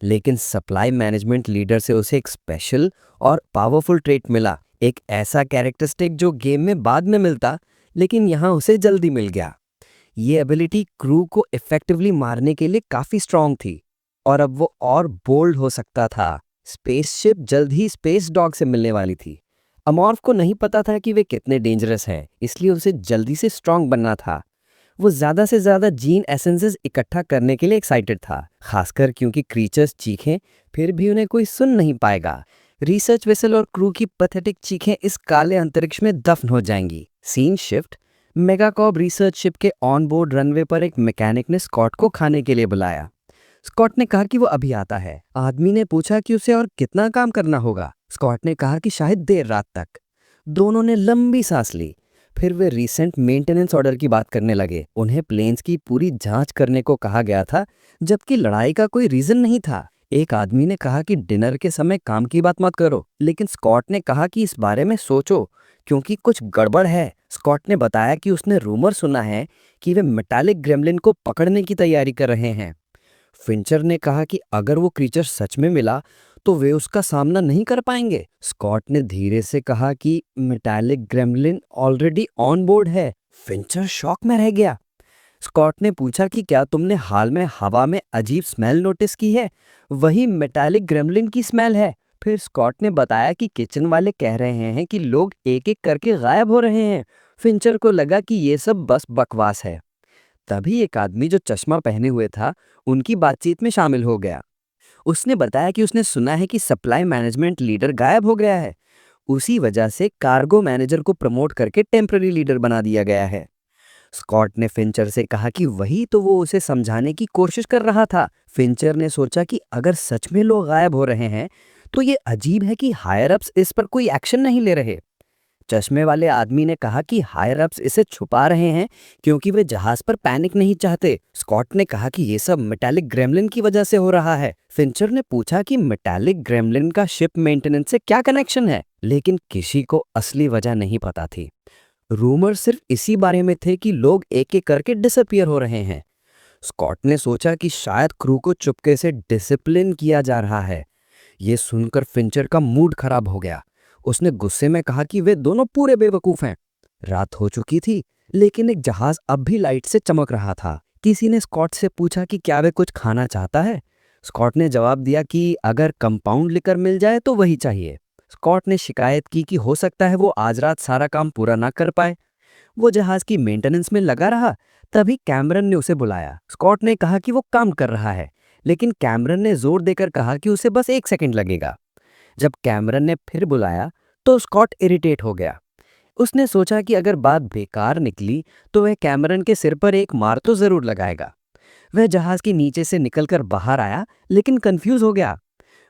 लेकिन सप्लाई मैनेजमेंट लीडर से उसे एक स्पेशल और पावरफुल ट्रेट मिला, एक ऐसा कैरेक्टरिस्टिक जो गेम में बाद में मिलता, लेकिन यहाँ उसे जल्दी मिल गया। ये एबिलिटी क्रू को इफेक्टिवली मारने के लिए काफी स्ट्रांग थी और अब वो और बोल्ड हो सकता था। स्पेसशिप जल्द ही स्पेस डॉग से मिलने वाली थी। अमॉर्फ को नहीं पता था कि वे कितने डेंजरस हैं, इसलिए उसे जल्दी से स्ट्रांग बनना था। वो ज्यादा से ज्यादा जीन एसेंसेस इकट्ठा करने के लिए एक्साइटेड था, खासकर क्योंकि क्रीचर्स चीखें फिर भी उन्हें कोई सुन नहीं पाएगा। रिसर्च वेसल और क्रू की पैथेटिक चीखें इस काले अंतरिक्ष में दफन हो जाएंगी। Scene shift. Megacob research ship के ऑन बोर्ड रनवे पर एक मैकेनिक ने स्कॉट को खाने के लिए बुलाया। स्कॉट ने कहा कि वो अभी आता है। आदमी ने पूछा कि उसे और कितना काम करना होगा। स्कॉट ने कहा कि शायद देर रात तक। दोनों ने लंबी सांस ली। फिर वे रीसेंट मेंटेनेंस ऑर्डर की बात करने लगे। उन्हें प्लेन्स की पूरी जांच करने को कहा गया था, जबकि लड़ाई का कोई रीजन नहीं था। एक आदमी ने कहा कि डिनर के समय काम की बात मत करो, लेकिन स्कॉट ने कहा कि इस बारे में सोचो क्योंकि कुछ गड़बड़ है। स्कॉट ने बताया कि उसने रूमर सुना है कि वे मेटालिक ग्रेमलिन को पकड़ने की तैयारी कर रहे हैं। फिंचर ने कहा कि अगर वो क्रीचर सच में मिला तो वे उसका सामना नहीं कर पाएंगे। स्कॉट ने धीरे से कहा कि metallic gremlin already on board है। फिंचर शॉक में रह गया। स्कॉट ने पूछा कि क्या तुमने हाल में हवा में अजीब स्मेल नोटिस की है? वही मेटालिक ग्रेमलिन की स्मेल है। फिर स्कॉट ने बताया कि किचन वाले कह रहे हैं कि लोग एक एक करके गायब हो रहे हैं। फिंचर को लगा कि ये सब बस बकवास है। तभी एक आदमी जो चश्मा पहने हुए था उनकी बातचीत में शामिल हो गया। उसने बताया कि उसने सुना है कि सप्लाई मैनेजमेंट लीडर गायब हो गया है। उसी वजह से कार्गो मैनेजर को प्रमोट करके टेम्पररी लीडर बना दिया गया है। स्कॉट ने फिंचर से कहा कि वही तो वो उसे समझाने की कोशिश कर रहा था। फिंचर ने सोचा कि अगर सच में लोग गायब हो रहे हैं तो ये अजीब है कि हायर अप्स इस पर कोई एक्शन नहीं ले रहे। चश्मे वाले आदमी ने कहा कि हायर अप्स इसे छुपा रहे हैं क्योंकि वे जहाज पर पैनिक नहीं चाहते। स्कॉट ने कहा कि ये सब मेटालिक ग्रेमलिन की वजह से हो रहा है। फिंचर ने पूछा कि मेटालिक ग्रेमलिन का शिप मेंटेनेंस से क्या कनेक्शन है, लेकिन किसी को असली वजह नहीं पता थी। रूमर सिर्फ इसी बारे में थे कि लोग एक एक करके डिसअपियर हो रहे हैं। स्कॉट ने सोचा कि शायद क्रू को चुपके से डिसिप्लिन किया जा रहा है। ये सुनकर फिंचर का मूड खराब हो गया। उसने गुस्से में कहा कि वे दोनों पूरे बेवकूफ हैं। रात हो चुकी थी, लेकिन एक जहाज अब भी लाइट से चमक रहा था। किसी ने स्कॉट से पूछा कि क्या वे कुछ खाना चाहता है। स्कॉट ने जवाब दिया कि अगर कंपाउंड लिकर मिल जाए तो वही चाहिए। स्कॉट ने शिकायत की कि हो सकता है वो आज रात सारा काम पूरा ना कर पाए। वो जहाज की मेंटेनेंस में लगा रहा। तभी कैमरन ने उसे बुलाया। स्कॉट ने कहा कि वो काम कर रहा है, लेकिन कैमरन ने जोर देकर कहा कि उसे बस 1 सेकंड लगेगा। जब कैमरन ने फिर बुलाया तो स्कॉट इरिटेट हो गया। उसने सोचा कि अगर बात बेकार निकली तो वह कैमरन के सिर पर एक मार तो जरूर लगाएगा। वह जहाज के नीचे से निकलकर बाहर आया, लेकिन कंफ्यूज हो गया।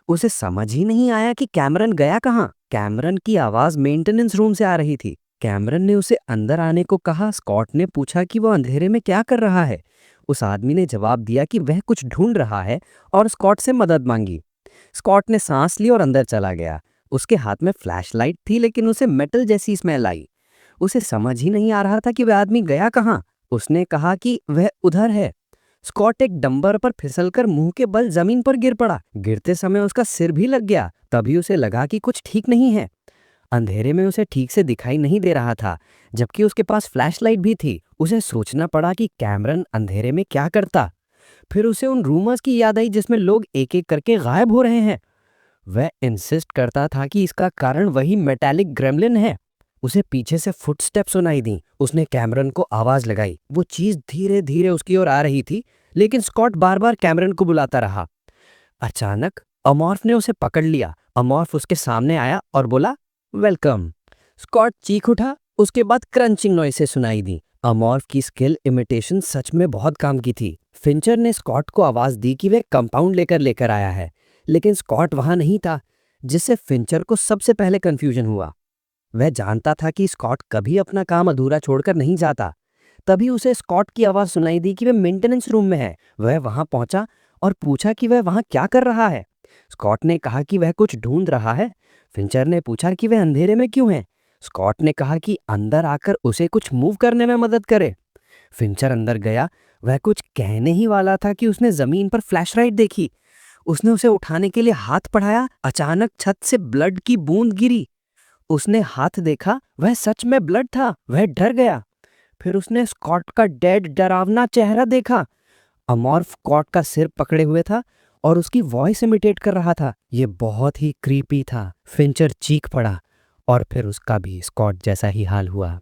उसे समझ ही नहीं आया कि कैमरन गया कहाँ। कैमरन की आवाज मेंटेनेंस रूम से आ रही थी। कैमरन ने उसे अंदर आने को कहा। स्कॉट ने पूछा कि वह अंधेरे में क्या कर रहा है। उस आदमी ने जवाब दिया कि वह कुछ ढूंढ रहा है और स्कॉट से मदद मांगी। स्कॉट ने सांस ली और अंदर चला गया। उसके हाथ में फ्लैशलाइट थी, लेकिन उसे मेटल जैसी स्मेल आई। उसे समझ ही नहीं आ रहा था कि वह आदमी गया कहाँ। उसने कहा कि वह उधर है। स्कॉट एक डंबर पर फिसलकर मुंह के बल जमीन पर गिर पड़ा। गिरते समय उसका सिर भी लग गया। तभी उसे लगा कि कुछ ठीक नहीं है। अंधेरे में उसे ठीक से दिखाई नहीं दे रहा था, जबकि उसके पास फ्लैशलाइट भी थी। उसे सोचना पड़ा कि कैमरन अंधेरे में क्या करता। फिर उसे उन रूमर्स की याद आई जिसमें लोग एक एक करके गायब हो रहे हैं। वह इंसिस्ट करता था कि इसका कारण वही मेटालिक ग्रेमलिन है। उसे पीछे से फुटस्टेप सुनाई दी। उसने कैमरन को आवाज लगाई। वो चीज धीरे धीरे उसकी ओर आ रही थी, लेकिन स्कॉट बार बार कैमरन को बुलाता रहा। अचानक अमॉर्फ ने उसे पकड़ लिया। अमॉर्फ उसके सामने आया और बोला, वेलकम। स्कॉट चीख उठा। उसके बाद क्रंचिंग नॉइस से सुनाई दी। अमॉर्फ की स्किल इमिटेशन सच में बहुत काम की थी। फिंचर ने स्कॉट को आवाज दी कि वह कंपाउंड लेकर आया है, लेकिन स्कॉट वहां नहीं था, जिससे फिंचर को सबसे पहले कंफ्यूजन हुआ। वह जानता था कि स्कॉट कभी अपना काम अधूरा छोड़कर नहीं जाता। तभी उसे स्कॉट की आवाज सुनाई दी कि वह मेंटेनेंस रूम में है। वह वहां पहुंचा और पूछा कि वह वहां क्या कर रहा है। स्कॉट ने कहा कि वह कुछ ढूंढ रहा है। फिंचर ने पूछा कि वह अंधेरे में क्यों है। स्कॉट ने कहा कि अंदर आकर उसे कुछ मूव करने में मदद करे। फिंचर अंदर गया। वह कुछ कहने ही वाला था कि उसने जमीन पर फ्लैशलाइट देखी। उसने उसे उठाने के लिए हाथ बढ़ाया। अचानक छत से ब्लड की बूंद गिरी। उसने हाथ देखा, वह सच में ब्लड था। वह डर गया। फिर उसने स्कॉट का डेड डरावना चेहरा देखा। अमॉर्फ स्कॉट का सिर पकड़े हुए था और उसकी वॉइस इमिटेट कर रहा था। यह बहुत ही क्रीपी था। फिंचर चीख पड़ा और फिर उसका भी स्कॉट जैसा ही हाल हुआ।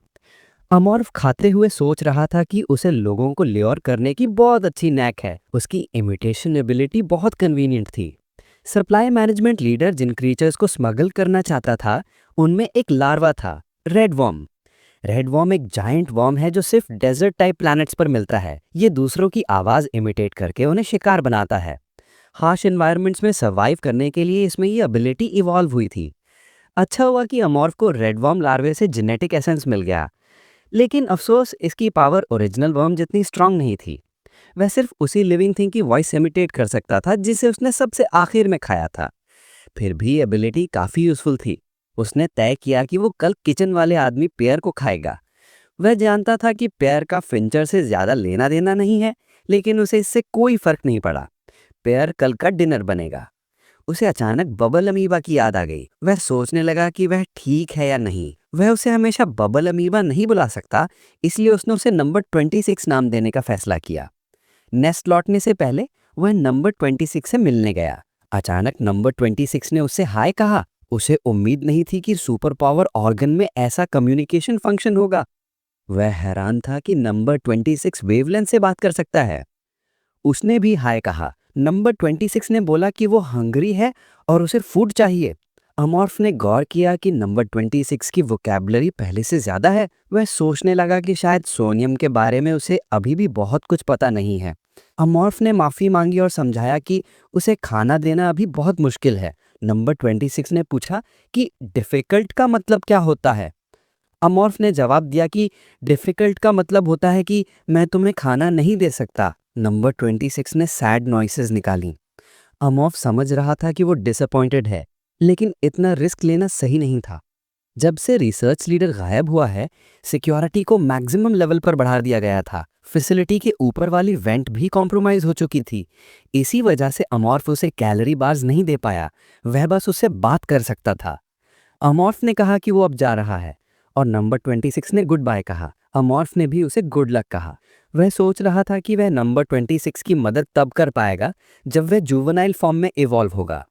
अमॉर्फ खाते हुए सोच रहा था कि उसे लोगों को ल्योर करने की बहुत अच्छी नैक है। उसकी इमिटेशन एबिलिटी बहुत कन्वीनियंट थी। सप्लाई मैनेजमेंट लीडर जिन क्रीचर्स को स्मगल करना चाहता था, उनमें एक लार्वा था, रेड वॉर्म। रेड वॉर्म एक जायंट वॉर्म है जो सिर्फ डेजर्ट टाइप प्लैनेट्स पर मिलता है। ये दूसरों की आवाज इमिटेट करके उन्हें शिकार बनाता है। हार्श एनवायरनमेंट्स में सर्वाइव करने के लिए इसमें ये एबिलिटी इवॉल्व हुई थी। अच्छा हुआ कि अमॉर्फ को रेड वॉर्म लार्वे से जेनेटिक एसेंस मिल गया। लेकिन अफसोस इसकी पावर ओरिजिनल वर्म जितनी स्ट्रांग नहीं थी। वह सिर्फ उसी लिविंग थिंग की वॉइस इमिटेट कर सकता था जिसे उसने सबसे आखिर में खाया था। फिर भी एबिलिटी काफी यूजफुल थी। उसने तय किया कि वो कल किचन वाले आदमी पेयर को खाएगा। वह जानता था कि पेयर का फिंचर से ज्यादा लेना देना नहीं है, लेकिन उसे इससे कोई फर्क नहीं पड़ा। पेयर कल का डिनर बनेगा। उसे अचानक बबल अमीबा की याद आ गई। वह सोचने लगा कि वह ठीक है या नहीं। वह उसे हमेशा बबल अमीबा नहीं बुला सकता, इसलिए उसने उसे नंबर 26 नाम देने का फैसला किया। नेस्ट लौटने से पहले वह नंबर 26 से मिलने गया। अचानक नंबर 26 ने उससे हाय कहा। उसे उम्मीद नहीं थी कि सुपर पावर ऑर्गन में ऐसा कम्युनिकेशन फंक्शन होगा। वह हैरान था कि नंबर 26 वेवलेंथ से बात कर सकता है। उसने भी हाय कहा। नंबर 26 ने बोला कि वो हंग्री है और उसे फूड चाहिए। अमॉर्फ ने गौर किया कि नंबर 26 की वोकैबुलरी पहले से ज्यादा है। वह सोचने लगा कि शायद सोनियम के बारे में उसे अभी भी बहुत कुछ पता नहीं है। अमॉर्फ ने माफी मांगी और समझाया कि उसे खाना देना अभी बहुत मुश्किल है। नंबर 26 ने पूछा कि डिफिकल्ट का मतलब क्या होता है। अमॉर्फ ने जवाब दिया कि डिफिकल्ट का मतलब होता है कि मैं तुम्हें खाना नहीं दे सकता। नंबर 26 ने सैड नॉइसेस निकाली। अमॉर्फ समझ रहा था कि वो डिसअपॉइंटेड है, लेकिन इतना रिस्क लेना सही नहीं था। जब से रिसर्च लीडर गायब हुआ है, सिक्योरिटी को मैक्सिमम लेवल पर बढ़ा दिया गया था। फैसिलिटी के ऊपर वाली वेंट भी कॉम्प्रोमाइज हो चुकी थी। इसी वजह से अमॉर्फ उसे कैलोरी बार्स नहीं दे पाया। वह बस उससे बात कर सकता था। अमॉर्फ ने कहा कि वो अब जा रहा है और नंबर 26 ने गुड बाय कहा। अमॉर्फ ने भी उसे गुड लक कहा। वह सोच रहा था कि वह नंबर 26 की मदद तब कर पाएगा जब वह जुवेनाइल फॉर्म में इवॉल्व होगा।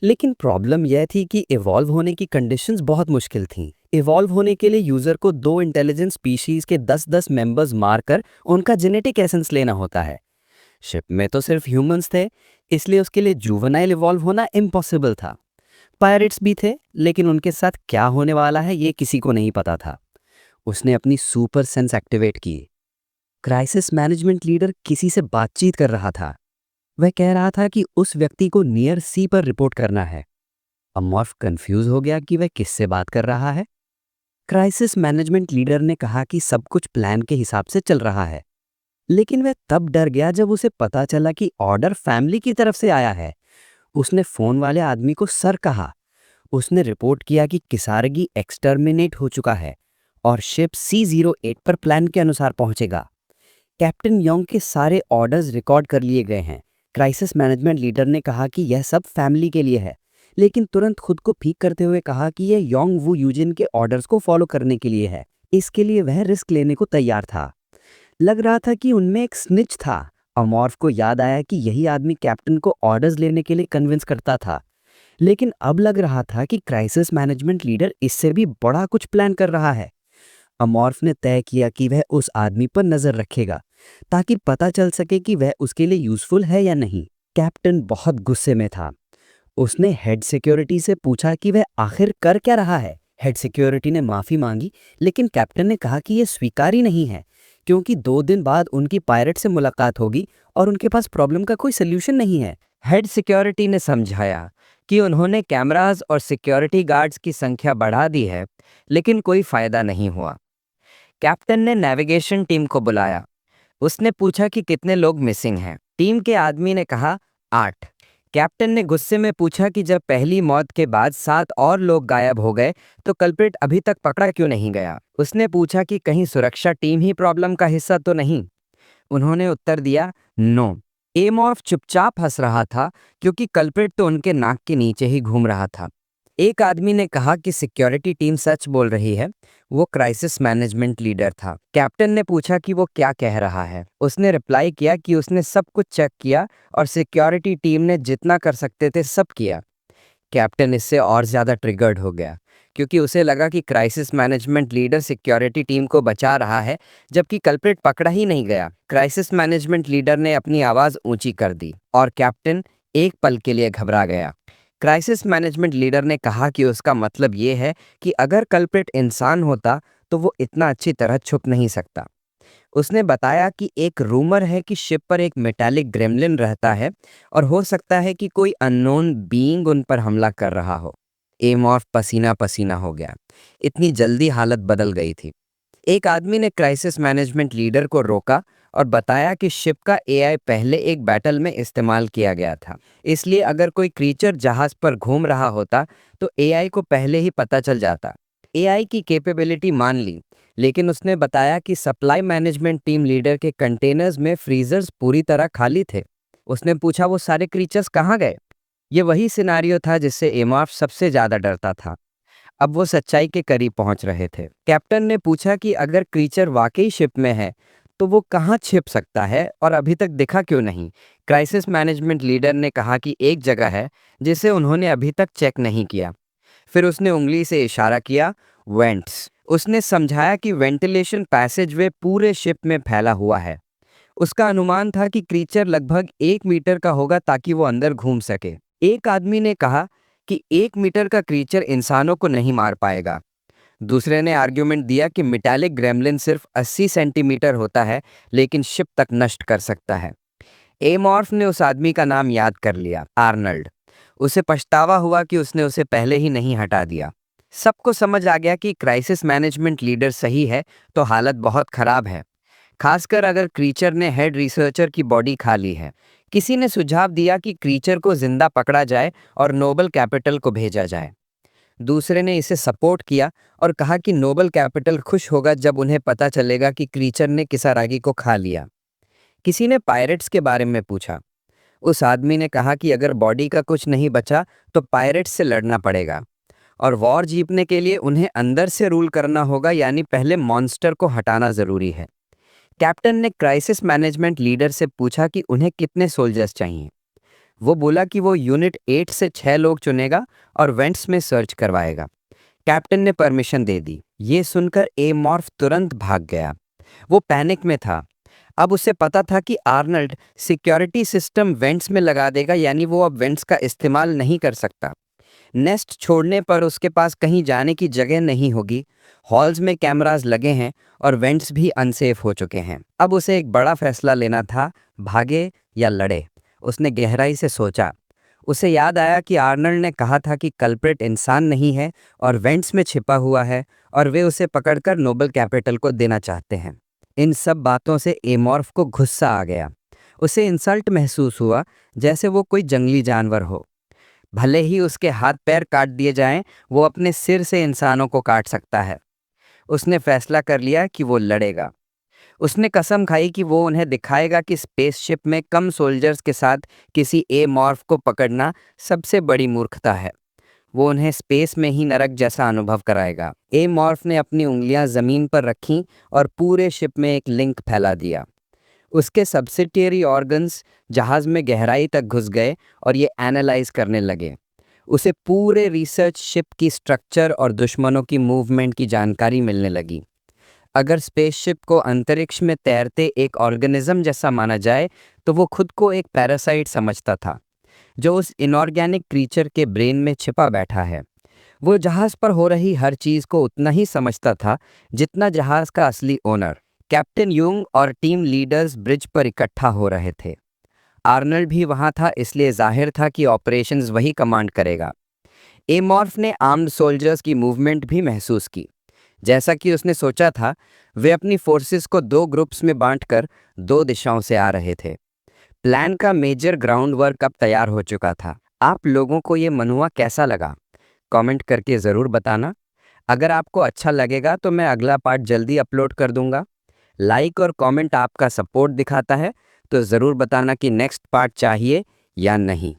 लेकिन प्रॉब्लम यह थी कि इवॉल्व होने की कंडीशंस बहुत मुश्किल थीं। इवॉल्व होने के लिए यूजर को 2 इंटेलिजेंट स्पीशीज के 10-10 मेंबर्स मारकर उनका जेनेटिक एसेंस लेना होता है। शिप में तो सिर्फ ह्यूमंस थे, इसलिए उसके लिए जुवेनाइल इवॉल्व होना इम्पॉसिबल था। पायरेट्स भी थे, लेकिन उनके साथ क्या होने वाला है ये किसी को नहीं पता था। उसने अपनी सुपर सेंस एक्टिवेट की। क्राइसिस मैनेजमेंट लीडर किसी से बातचीत कर रहा था। वह कह रहा था कि उस व्यक्ति को नियर सी पर रिपोर्ट करना है। अमॉर्फ कंफ्यूज हो गया कि वह किससे बात कर रहा है। क्राइसिस मैनेजमेंट लीडर ने कहा कि सब कुछ प्लान के हिसाब से चल रहा है, लेकिन वह तब डर गया जब उसे पता चला कि ऑर्डर फैमिली की तरफ से आया है। उसने फोन वाले आदमी को सर कहा। उसने रिपोर्ट किया कि किसारगी एक्सटर्मिनेट हो चुका है और शिप C08 पर प्लान के अनुसार पहुंचेगा। कैप्टन योंग के सारे ऑर्डर्स रिकॉर्ड कर लिए गए हैं। क्राइसिस मैनेजमेंट लीडर ने कहा कि यह सब फैमिली के लिए है, लेकिन तुरंत खुद को ठीक करते हुए कहा कि यह योंग वू यूजिन के ऑर्डर्स को फॉलो करने के लिए है। इसके लिए वह रिस्क लेने को तैयार था। लग रहा था कि उनमें एक स्निच था। अमॉर्फ को याद आया कि यही आदमी कैप्टन को ऑर्डर्स लेने के लिए कन्विंस करता था। लेकिन अब लग रहा था कि क्राइसिस मैनेजमेंट लीडर इससे भी बड़ा कुछ प्लान कर रहा है। अमॉर्फ ने तय किया कि वह उस आदमी पर नजर रखेगा ताकि पता चल सके कि वह उसके लिए यूजफुल है या नहीं। कैप्टन बहुत गुस्से में था। उसने हेड सिक्योरिटी से पूछा कि वह आखिर कर क्या रहा है। हेड सिक्योरिटी ने माफी मांगी, लेकिन कैप्टन ने कहा कि यह स्वीकार्य नहीं है, क्योंकि 2 दिन बाद उनकी पायलट से मुलाकात होगी और उनके पास प्रॉब्लम का कोई सल्यूशन नहीं है। हेड सिक्योरिटी ने समझाया कि उन्होंने कैमरास और सिक्योरिटी गार्ड्स की संख्या बढ़ा दी है, लेकिन कोई फायदा नहीं हुआ। कैप्टन ने नेविगेशन टीम को बुलाया। उसने पूछा कि कितने लोग मिसिंग हैं। टीम के आदमी ने कहा 8। कैप्टन ने गुस्से में पूछा कि जब पहली मौत के बाद 7 और लोग गायब हो गए तो कल्प्रिट अभी तक पकड़ा क्यों नहीं गया। उसने पूछा कि कहीं सुरक्षा टीम ही प्रॉब्लम का हिस्सा तो नहीं। उन्होंने उत्तर दिया नो। एमॉर्फ चुपचाप हंस रहा था, क्योंकि कल्प्रिट तो उनके नाक के नीचे ही घूम रहा था। एक आदमी ने कहा कि सिक्योरिटी टीम सच बोल रही है। वो क्राइसिस मैनेजमेंट लीडर था। कैप्टन ने पूछा कि वो क्या कह रहा है। उसने रिप्लाई किया कि उसने सब कुछ चेक किया और सिक्योरिटी टीम ने जितना कर सकते थे सब किया। कैप्टन इससे और ज्यादा ट्रिगर्ड हो गया, क्योंकि उसे लगा कि crisis management leader security team को बचा रहा है, जबकि कल्प्रिट पकड़ा ही नहीं गया। क्राइसिस मैनेजमेंट लीडर ने अपनी आवाज ऊंची कर दी और कैप्टन एक पल के लिए घबरा गया। क्राइसिस मैनेजमेंट लीडर ने कहा कि उसका मतलब ये है कि अगर कल्प्रिट इंसान होता तो वो इतना अच्छी तरह छुप नहीं सकता। उसने बताया कि एक रूमर है कि शिप पर एक मेटालिक ग्रेमलिन रहता है और हो सकता है कि कोई अननोन बीइंग उन पर हमला कर रहा हो। एमॉर्फ पसीना पसीना हो गया। इतनी जल्दी हालत बदल गई थी। एक आदमी ने क्राइसिस मैनेजमेंट लीडर को रोका और बताया कि शिप का एआई पहले एक बैटल में इस्तेमाल किया गया था। इसलिए अगर कोई क्रीचर जहाज पर घूम रहा होता तो एआई को पहले ही पता चल जाता। एआई की कैपेबिलिटी मान ली, लेकिन उसने बताया कि सप्लाई मैनेजमेंट टीम लीडर के कंटेनर्स में फ्रीजर्स पूरी तरह खाली थे। उसने पूछा वो सारे क्रीचर्स कहाँ गए। ये वही सिनारियो था जिससे एमॉर्फ सबसे ज्यादा डरता था। अब वो सच्चाई के करीब पहुंच रहे थे। कैप्टन ने पूछा कि अगर क्रीचर वाकई शिप में है तो वो कहाँ छिप सकता है और अभी तक दिखा क्यों नहीं। क्राइसिस मैनेजमेंट लीडर ने कहा कि एक जगह है जिसे उन्होंने अभी तक चेक नहीं किया। फिर उसने उंगली से इशारा किया, वेंट्स। उसने समझाया कि वेंटिलेशन पैसेजवे पूरे शिप में फैला हुआ है। उसका अनुमान था कि क्रीचर लगभग 1 मीटर का होगा ताकि वो अंदर घूम सके। एक आदमी ने कहा कि 1 मीटर का क्रीचर इंसानों को नहीं मार पाएगा। दूसरे ने आर्ग्यूमेंट दिया कि मेटालिक ग्रेमलिन सिर्फ 80 सेंटीमीटर होता है, लेकिन शिप तक नष्ट कर सकता है। एमॉर्फ ने उस आदमी का नाम याद कर लिया, आर्नल्ड। उसे पछतावा हुआ कि उसने उसे पहले ही नहीं हटा दिया। सबको समझ आ गया कि क्राइसिस मैनेजमेंट लीडर सही है तो हालत बहुत खराब है, खासकर अगर क्रीचर ने हेड रिसर्चर की बॉडी खा ली है। किसी ने सुझाव दिया कि क्रीचर को जिंदा पकड़ा जाए और नोबल कैपिटल को भेजा जाए। दूसरे ने इसे सपोर्ट किया और कहा कि नोबल कैपिटल खुश होगा जब उन्हें पता चलेगा कि क्रीचर ने किसारागी को खा लिया। किसी ने पायरेट्स के बारे में पूछा। उस आदमी ने कहा कि अगर बॉडी का कुछ नहीं बचा तो पायरेट्स से लड़ना पड़ेगा और वॉर जीतने के लिए उन्हें अंदर से रूल करना होगा, यानी पहले मॉन्स्टर को हटाना जरूरी है। कैप्टन ने क्राइसिस मैनेजमेंट लीडर से पूछा कि उन्हें कितने सोल्जर्स चाहिए। वो बोला कि वो यूनिट 8 से 6 लोग चुनेगा और वेंट्स में सर्च करवाएगा। कैप्टन ने परमिशन दे दी। ये सुनकर एमॉर्फ तुरंत भाग गया। वो पैनिक में था। अब उसे पता था कि आर्नल्ड सिक्योरिटी सिस्टम वेंट्स में लगा देगा, यानी वो अब वेंट्स का इस्तेमाल नहीं कर सकता। नेस्ट छोड़ने पर उसके पास कहीं जाने की जगह नहीं होगी। हॉल्स में कैमरास लगे हैं और वेंट्स भी अनसेफ हो चुके हैं। अब उसे एक बड़ा फैसला लेना था, भागे या लड़े। उसने गहराई से सोचा। उसे याद आया कि आर्नल्ड ने कहा था कि कल्प्रिट इंसान नहीं है और वेंट्स में छिपा हुआ है और वे उसे पकड़कर नोबल कैपिटल को देना चाहते हैं। इन सब बातों से एमॉर्फ को गुस्सा आ गया। उसे इंसल्ट महसूस हुआ, जैसे वो कोई जंगली जानवर हो। भले ही उसके हाथ पैर काट दिए जाएं, वो अपने सिर से इंसानों को काट सकता है। उसने फैसला कर लिया कि वो लड़ेगा। उसने कसम खाई कि वो उन्हें दिखाएगा कि स्पेसशिप में कम सोल्जर्स के साथ किसी एमॉर्फ को पकड़ना सबसे बड़ी मूर्खता है। वो उन्हें स्पेस में ही नरक जैसा अनुभव कराएगा। एमॉर्फ ने अपनी उंगलियां जमीन पर रखीं और पूरे शिप में एक लिंक फैला दिया। उसके सब्सिडियरी ऑर्गन्स जहाज में गहराई तक घुस गए और ये एनालाइज करने लगे। उसे पूरे रिसर्च शिप की स्ट्रक्चर और दुश्मनों की मूवमेंट की जानकारी मिलने लगी। अगर स्पेसशिप को अंतरिक्ष में तैरते एक ऑर्गेनिज्म जैसा माना जाए तो वो खुद को एक पैरासाइट समझता था, जो उस इनऑर्गेनिक क्रीचर के ब्रेन में छिपा बैठा है। वो जहाज पर हो रही हर चीज को उतना ही समझता था जितना जहाज का असली ओनर। कैप्टन यूंग और टीम लीडर्स ब्रिज पर इकट्ठा हो रहे थे। आर्नल्ड भी वहां था, इसलिए जाहिर था कि ऑपरेशंस वही कमांड करेगा। एमॉर्फ ने आर्म्ड सोल्जर्स की मूवमेंट भी महसूस की। जैसा कि उसने सोचा था, वे अपनी फोर्सेस को 2 ग्रुप्स में बांटकर 2 दिशाओं से आ रहे थे। प्लान का मेजर ग्राउंड वर्क अब तैयार हो चुका था। आप लोगों को ये मनहुआ कैसा लगा? कमेंट करके ज़रूर बताना। अगर आपको अच्छा लगेगा तो मैं अगला पार्ट जल्दी अपलोड कर दूंगा। लाइक और कमेंट आपका सपोर्ट दिखाता है, तो ज़रूर बताना कि नेक्स्ट पार्ट चाहिए या नहीं।